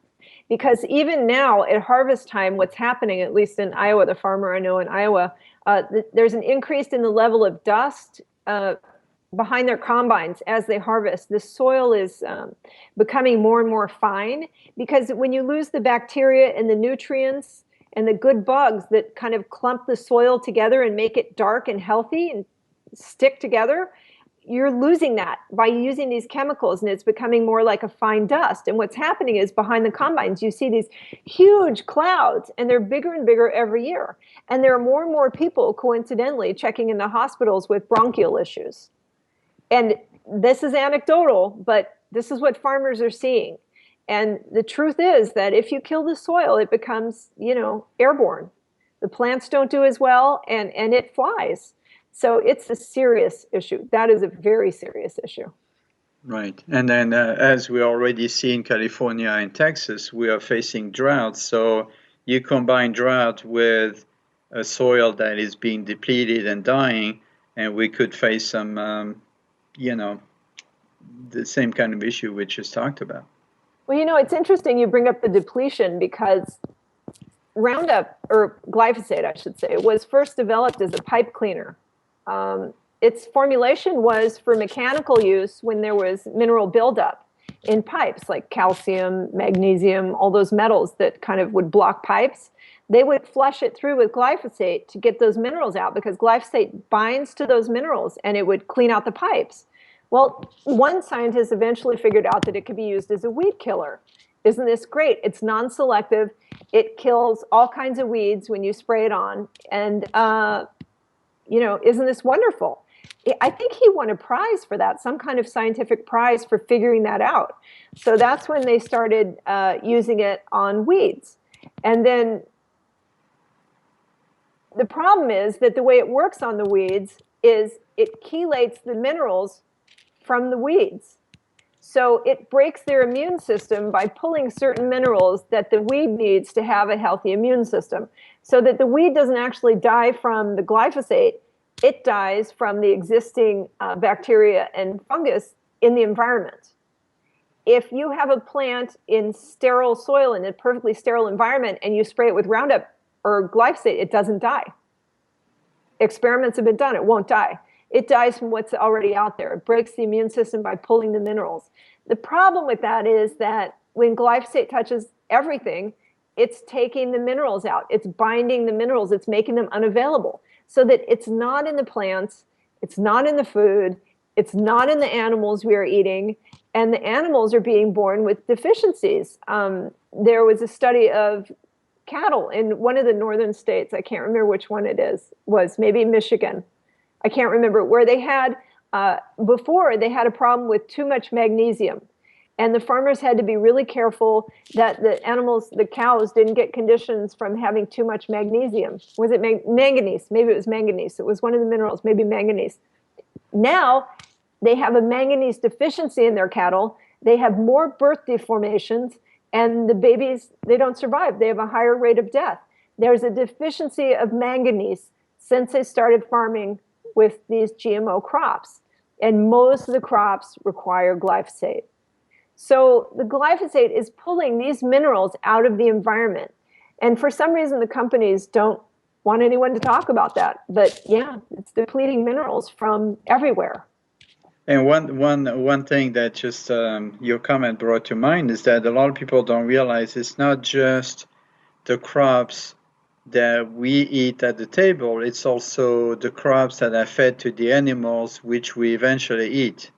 Because even now at harvest time, what's happening, at least in Iowa, the farmer I know in Iowa, there's an increase in the level of dust behind their combines as they harvest. The soil is becoming more and more fine, because when you lose the bacteria and the nutrients and the good bugs that kind of clump the soil together and make it dark and healthy and stick together, you're losing that by using these chemicals, and it's becoming more like a fine dust. And what's happening is behind the combines, you see these huge clouds, and they're bigger and bigger every year. And there are more and more people, coincidentally, checking in the hospitals with bronchial issues. And this is anecdotal, but this is what farmers are seeing. And the truth is that if you kill the soil, it becomes, airborne. The plants don't do as well, and it flies. So it's a serious issue. That is a very serious issue. Right. And then as we already see in California and Texas, we are facing droughts. So you combine drought with a soil that is being depleted and dying, and we could face some, the same kind of issue we just talked about. Well, it's interesting you bring up the depletion, because Roundup, or glyphosate, I should say, was first developed as a pipe cleaner. Its formulation was for mechanical use when there was mineral buildup. in pipes, like calcium, magnesium, all those metals that kind of would block pipes. They would flush it through with glyphosate to get those minerals out, because glyphosate binds to those minerals and it would clean out the pipes. Well, one scientist eventually figured out that it could be used as a weed killer. Isn't this great? It's non-selective. It kills all kinds of weeds when you spray it on. And, isn't this wonderful? I think he won a prize for that, some kind of scientific prize for figuring that out. So that's when they started using it on weeds. And then the problem is that the way it works on the weeds is it chelates the minerals from the weeds. So it breaks their immune system by pulling certain minerals that the weed needs to have a healthy immune system. So that the weed doesn't actually die from the glyphosate, it dies from the existing bacteria and fungus in the environment. If you have a plant in sterile soil, in a perfectly sterile environment, and you spray it with Roundup or glyphosate, it doesn't die. Experiments have been done, it won't die. It dies from what's already out there. It breaks the immune system by pulling the minerals. The problem with that is that when glyphosate touches everything, it's taking the minerals out. It's binding the minerals. It's making them unavailable. So that it's not in the plants, it's not in the food, it's not in the animals we are eating, and the animals are being born with deficiencies. There was a study of cattle in one of the northern states, I can't remember which one it was maybe Michigan. I can't remember, where they had, before they had a problem with too much magnesium. And the farmers had to be really careful that the animals, the cows, didn't get conditions from having too much magnesium. Was it manganese? Maybe it was manganese. It was one of the minerals, maybe manganese. Now they have a manganese deficiency in their cattle. They have more birth deformations, and the babies, they don't survive. They have a higher rate of death. There's a deficiency of manganese since they started farming with these GMO crops. And most of the crops require glyphosate. So the glyphosate is pulling these minerals out of the environment. And for some reason, the companies don't want anyone to talk about that. But yeah, it's depleting minerals from everywhere. And one thing that just your comment brought to mind is that a lot of people don't realize it's not just the crops that we eat at the table, it's also the crops that are fed to the animals, which we eventually eat.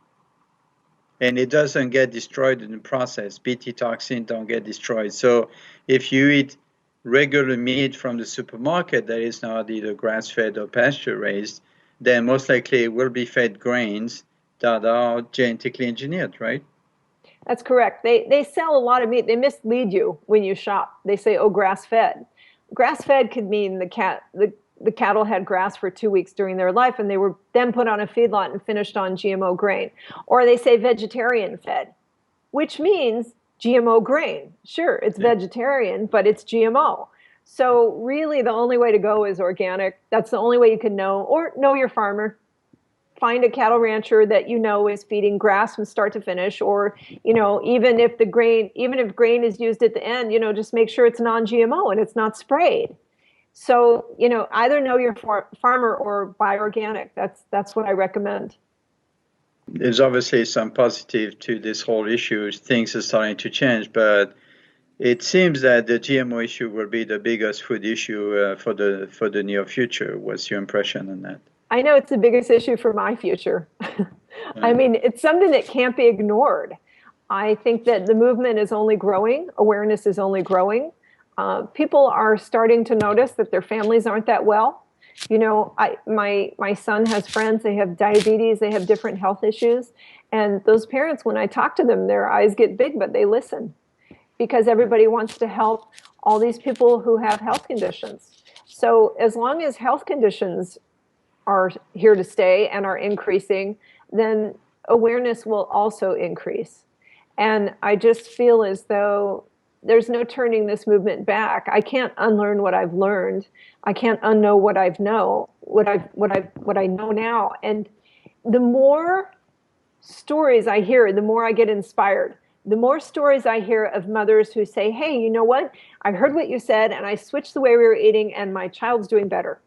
And it doesn't get destroyed in the process. Bt toxin don't get destroyed. So if you eat regular meat from the supermarket that is not either grass-fed or pasture-raised, then most likely it will be fed grains that are genetically engineered, right? That's correct. They sell a lot of meat. They mislead you when you shop. They say, oh, grass-fed. Grass-fed could mean the cattle had grass for 2 weeks during their life, and they were then put on a feedlot and finished on GMO grain. Or they say vegetarian fed, which means GMO grain. Sure, it's vegetarian, but it's GMO. So really the only way to go is organic. That's the only way you can know, or know your farmer. Find a cattle rancher that you know is feeding grass from start to finish, or, even if grain is used at the end, just make sure it's non-GMO and it's not sprayed. So, either know your farmer or buy organic. That's what I recommend. There's obviously some positive to this whole issue. Things are starting to change, but it seems that the GMO issue will be the biggest food issue for the near future. What's your impression on that? I know it's the biggest issue for my future. I mean, it's something that can't be ignored. I think that the movement is only growing. Awareness is only growing. People are starting to notice that their families aren't that well. My son has friends, they have diabetes, they have different health issues. And those parents, when I talk to them, their eyes get big, but they listen because everybody wants to help all these people who have health conditions. So as long as health conditions are here to stay and are increasing, then awareness will also increase. And I just feel as though there's no turning this movement back. I can't unlearn what I've learned. I can't unknow what I know now. And the more stories I hear, the more I get inspired. The more stories I hear of mothers who say, hey, you know what? I heard what you said and I switched the way we were eating and my child's doing better.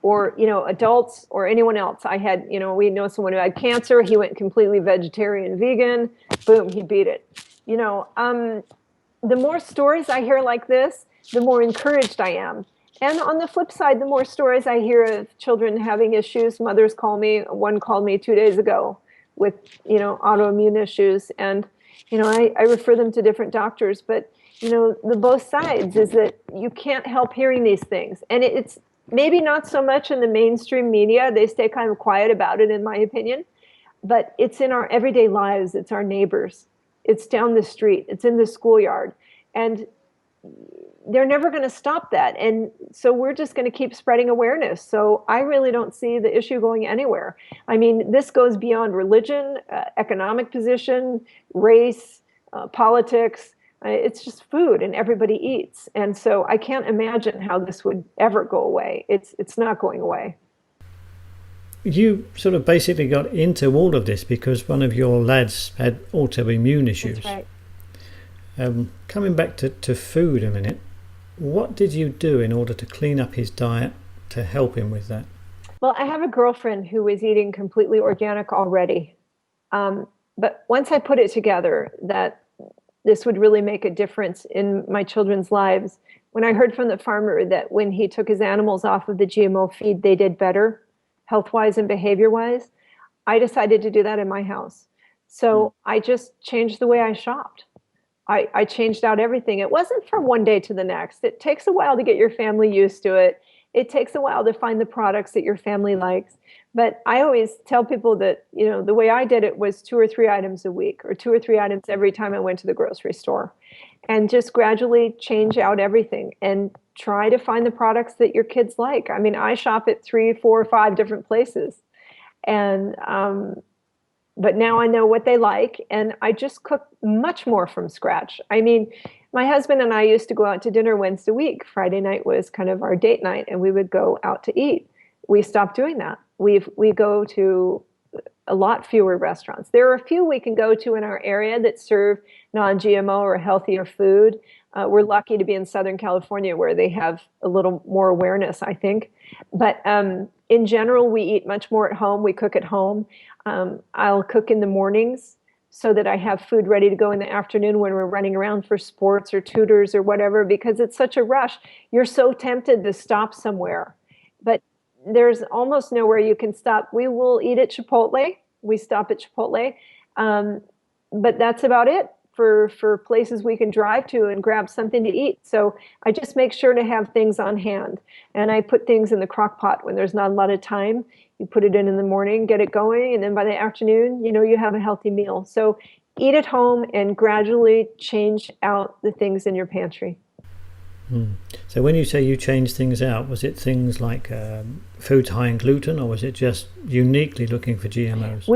or, adults or anyone else. I had, we know someone who had cancer. He went completely vegetarian, vegan. Boom, he beat it. The more stories I hear like this, the more encouraged I am. And on the flip side, the more stories I hear of children having issues. Mothers call me. One called me 2 days ago with, autoimmune issues. And, I refer them to different doctors. But, the both sides is that you can't help hearing these things. And it's maybe not so much in the mainstream media. They stay kind of quiet about it, in my opinion. But it's in our everyday lives. It's our neighbors. It's down the street. It's in the schoolyard. And they're never going to stop that. And so we're just going to keep spreading awareness. So I really don't see the issue going anywhere. I mean, this goes beyond religion, economic position, race, politics. It's just food, and everybody eats. And so I can't imagine how this would ever go away. It's not going away. You sort of basically got into all of this because one of your lads had autoimmune issues. That's right. Coming back to food a minute, what did you do in order to clean up his diet to help him with that? Well, I have a girlfriend who was eating completely organic already. But once I put it together that this would really make a difference in my children's lives, when I heard from the farmer that when he took his animals off of the GMO feed, they did better, health-wise and behavior-wise, I decided to do that in my house. So I just changed the way I shopped. I changed out everything. It wasn't from one day to the next. It takes a while to get your family used to it. It takes a while to find the products that your family likes. But I always tell people that, the way I did it was 2 or 3 items a week, or 2 or 3 items every time I went to the grocery store, and just gradually change out everything and try to find the products that your kids like. I mean, I shop at 3, 4, 5 different places. And, but now I know what they like, and I just cook much more from scratch. I mean, my husband and I used to go out to dinner once a week. Friday night was kind of our date night, and we would go out to eat. We stopped doing that. We go to a lot fewer restaurants. There are a few we can go to in our area that serve non-GMO or healthier food. We're lucky to be in Southern California where they have a little more awareness, I think. But in general, we eat much more at home. We cook at home. I'll cook in the mornings so that I have food ready to go in the afternoon when we're running around for sports or tutors or whatever, because it's such a rush. You're so tempted to stop somewhere, but there's almost nowhere you can stop. We will eat at Chipotle. We stop at Chipotle. But that's about it for places we can drive to and grab something to eat. So I just make sure to have things on hand. And I put things in the crock pot when there's not a lot of time. You put it in the morning, get it going, and then by the afternoon, you have a healthy meal. So eat at home and gradually change out the things in your pantry. So when you say you change things out, was it things like foods high in gluten, or was it just uniquely looking for GMOs?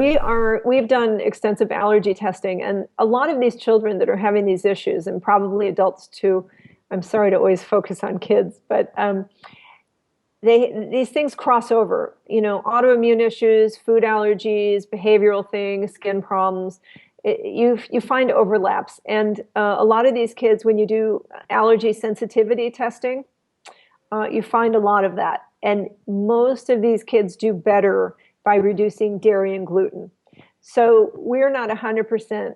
We've done extensive allergy testing, and a lot of these children that are having these issues, and probably adults too, I'm sorry to always focus on kids, but these things cross over, autoimmune issues, food allergies, behavioral things, skin problems. You find overlaps. And a lot of these kids, when you do allergy sensitivity testing, you find a lot of that. And most of these kids do better by reducing dairy and gluten. So we're not 100%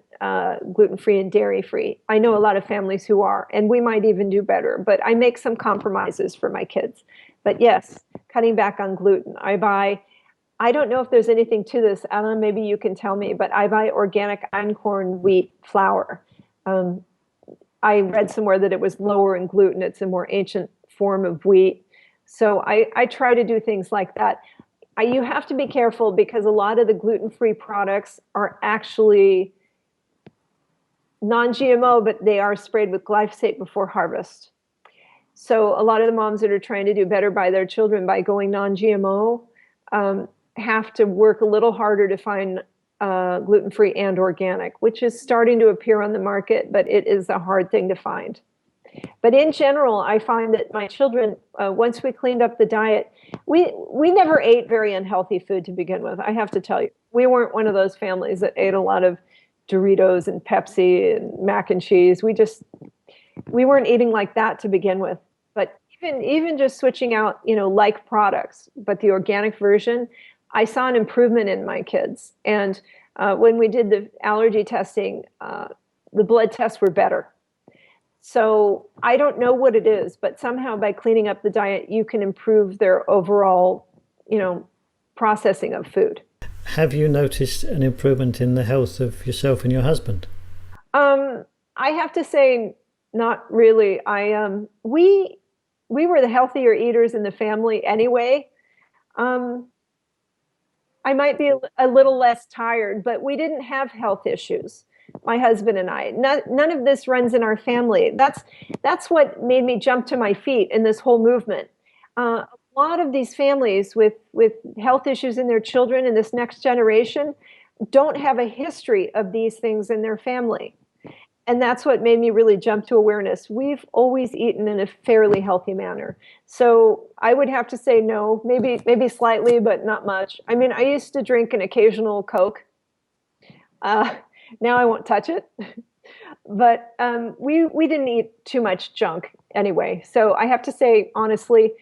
gluten-free and dairy-free. I know a lot of families who are, and we might even do better. But I make some compromises for my kids. But yes, cutting back on gluten. I don't know if there's anything to this, Alain, maybe you can tell me, but I buy organic einkorn wheat flour. I read somewhere that it was lower in gluten. It's a more ancient form of wheat. So I try to do things like that. You have to be careful because a lot of the gluten-free products are actually non-GMO, but they are sprayed with glyphosate before harvest. So a lot of the moms that are trying to do better by their children by going non-GMO have to work a little harder to find gluten-free and organic, which is starting to appear on the market, but it is a hard thing to find. But in general, I find that my children, once we cleaned up the diet, we never ate very unhealthy food to begin with, I have to tell you. We weren't one of those families that ate a lot of Doritos and Pepsi and mac and cheese. We weren't eating like that to begin with. But Even just switching out, like products, but the organic version, I saw an improvement in my kids. And when we did the allergy testing, the blood tests were better. So I don't know what it is, but somehow by cleaning up the diet, you can improve their overall, processing of food. Have you noticed an improvement in the health of yourself and your husband? I have to say, not really. We were the healthier eaters in the family anyway. I might be a little less tired, but we didn't have health issues, my husband and I. None of this runs in our family. That's what made me jump to my feet in this whole movement. A lot of these families with health issues in their children and this next generation don't have a history of these things in their family. And that's what made me really jump to awareness. We've always eaten in a fairly healthy manner. So I would have to say no, maybe slightly, but not much. I mean, I used to drink an occasional Coke. Now I won't touch it. But we didn't eat too much junk anyway. So I have to say, honestly,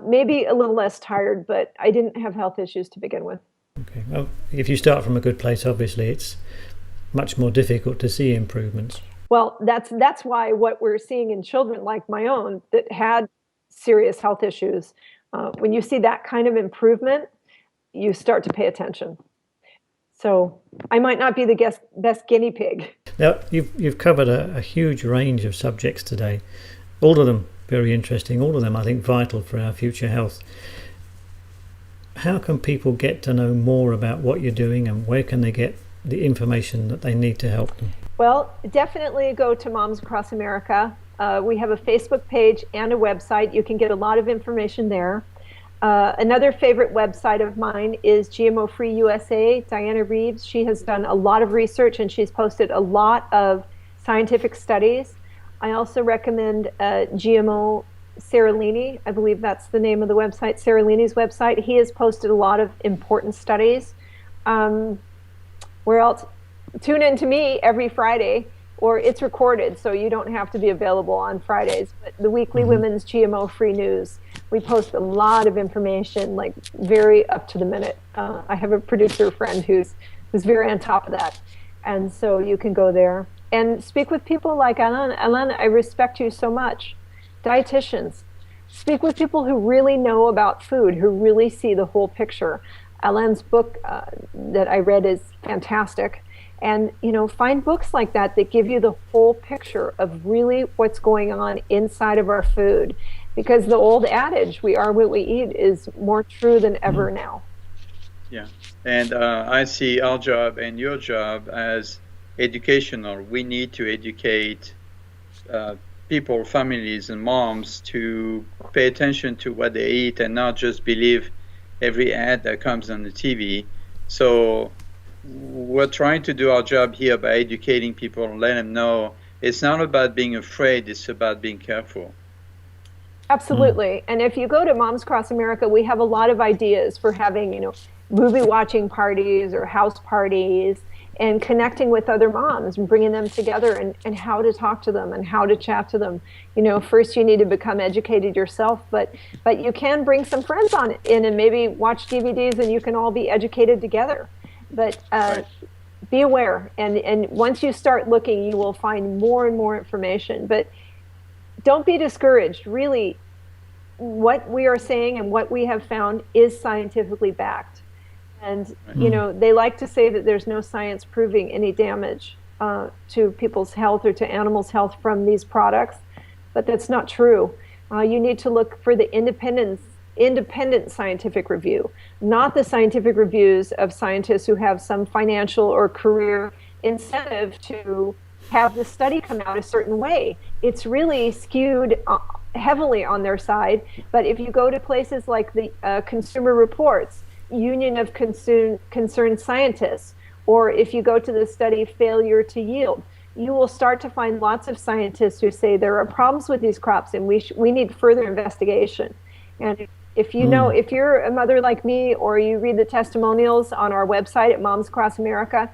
maybe a little less tired, but I didn't have health issues to begin with. Okay. Well, if you start from a good place, obviously it's much more difficult to see improvements. Well, that's why what we're seeing in children like my own that had serious health issues, when you see that kind of improvement, you start to pay attention. So I might not be the best guinea pig. Now, you've covered a huge range of subjects today, all of them very interesting, all of them I think vital for our future health. How can people get to know more about what you're doing, and where can they get the information that they need to help them? Well, definitely go to Moms Across America. We have a Facebook page and a website. You can get a lot of information there. Another favorite website of mine is GMO Free USA. Diana Reeves, she has done a lot of research and she's posted a lot of scientific studies. I also recommend GMO Seralini. I believe that's the name of the website, Seralini's website. He has posted a lot of important studies. Where else? Tune in to me every Friday, or it's recorded, so you don't have to be available on Fridays. But the weekly Women's GMO Free News, we post a lot of information, like very up to the minute. I have a producer friend who's very on top of that, and so you can go there and speak with people like Alain. Alain, I respect you so much. Dietitians, speak with people who really know about food, who really see the whole picture. Alain's book that I read is fantastic. And, find books like that give you the whole picture of really what's going on inside of our food. Because the old adage, we are what we eat, is more true than ever now. Yeah. And I see our job and your job as educational. We need to educate people, families, and moms to pay attention to what they eat and not just believe every ad that comes on the TV. So we're trying to do our job here by educating people and letting them know it's not about being afraid, it's about being careful. Absolutely. And if you go to Moms Across America, we have a lot of ideas for having, movie watching parties or house parties, and connecting with other moms and bringing them together, and how to talk to them and how to chat to them. First you need to become educated yourself, but you can bring some friends on in and maybe watch DVDs and you can all be educated together. But Right. Be aware, and once you start looking, you will find more and more information. But don't be discouraged. Really, what we are saying and what we have found is scientifically backed. And, they like to say that there's no science proving any damage to people's health or to animals' health from these products, but that's not true. You need to look for the independent scientific review, not the scientific reviews of scientists who have some financial or career incentive to have the study come out a certain way. It's really skewed heavily on their side. But if you go to places like the Consumer Reports, Union of Concerned Scientists, or if you go to the study Failure to Yield, you will start to find lots of scientists who say there are problems with these crops and we need further investigation. And if if you're a mother like me, or you read the testimonials on our website at Moms Across America,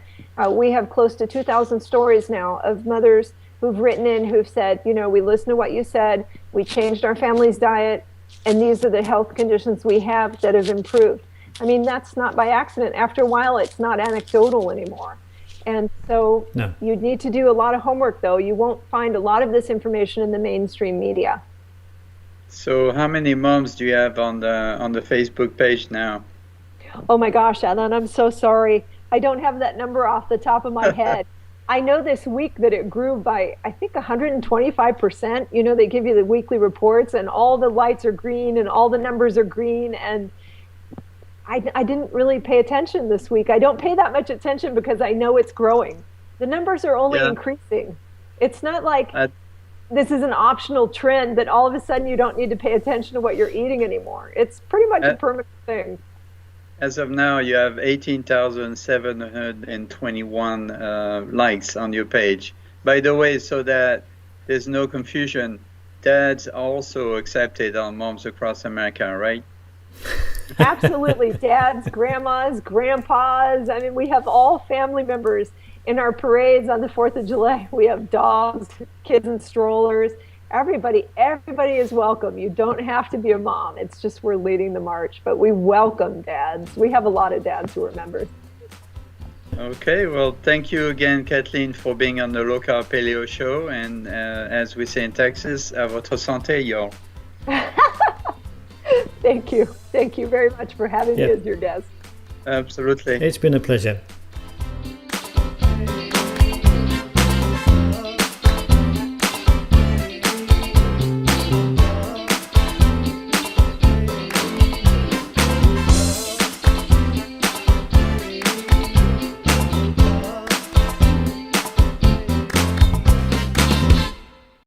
we have close to 2,000 stories now of mothers who've written in who've said, we listened to what you said, we changed our family's diet, and these are the health conditions we have that have improved. I mean, that's not by accident. After a while, it's not anecdotal anymore. And so you need to do a lot of homework, though. You won't find a lot of this information in the mainstream media. So how many moms do you have on the Facebook page now? Oh my gosh, Alain, I'm so sorry. I don't have that number off the top of my head. I know this week that it grew by, I think, 125%. They give you the weekly reports and all the lights are green and all the numbers are green. And I didn't really pay attention this week. I don't pay that much attention because I know it's growing. The numbers are only increasing. It's not like this is an optional trend that all of a sudden you don't need to pay attention to what you're eating anymore. It's pretty much a permanent thing. As of now, you have 18,721 likes on your page. By the way, so that there's no confusion, dads are also accepted on Moms Across America, right? Absolutely. Dads, grandmas, grandpas. I mean, we have all family members in our parades on the 4th of July. We have dogs, kids in strollers. Everybody is welcome. You don't have to be a mom. It's just we're leading the march, but we welcome dads. We have a lot of dads who are members. Okay, well, thank you again, Kathleen, for being on the Low Carb Paleo show. And as we say in Texas, à votre santé, y'all. Thank you. Thank you very much for having me as your guest. Absolutely. It's been a pleasure.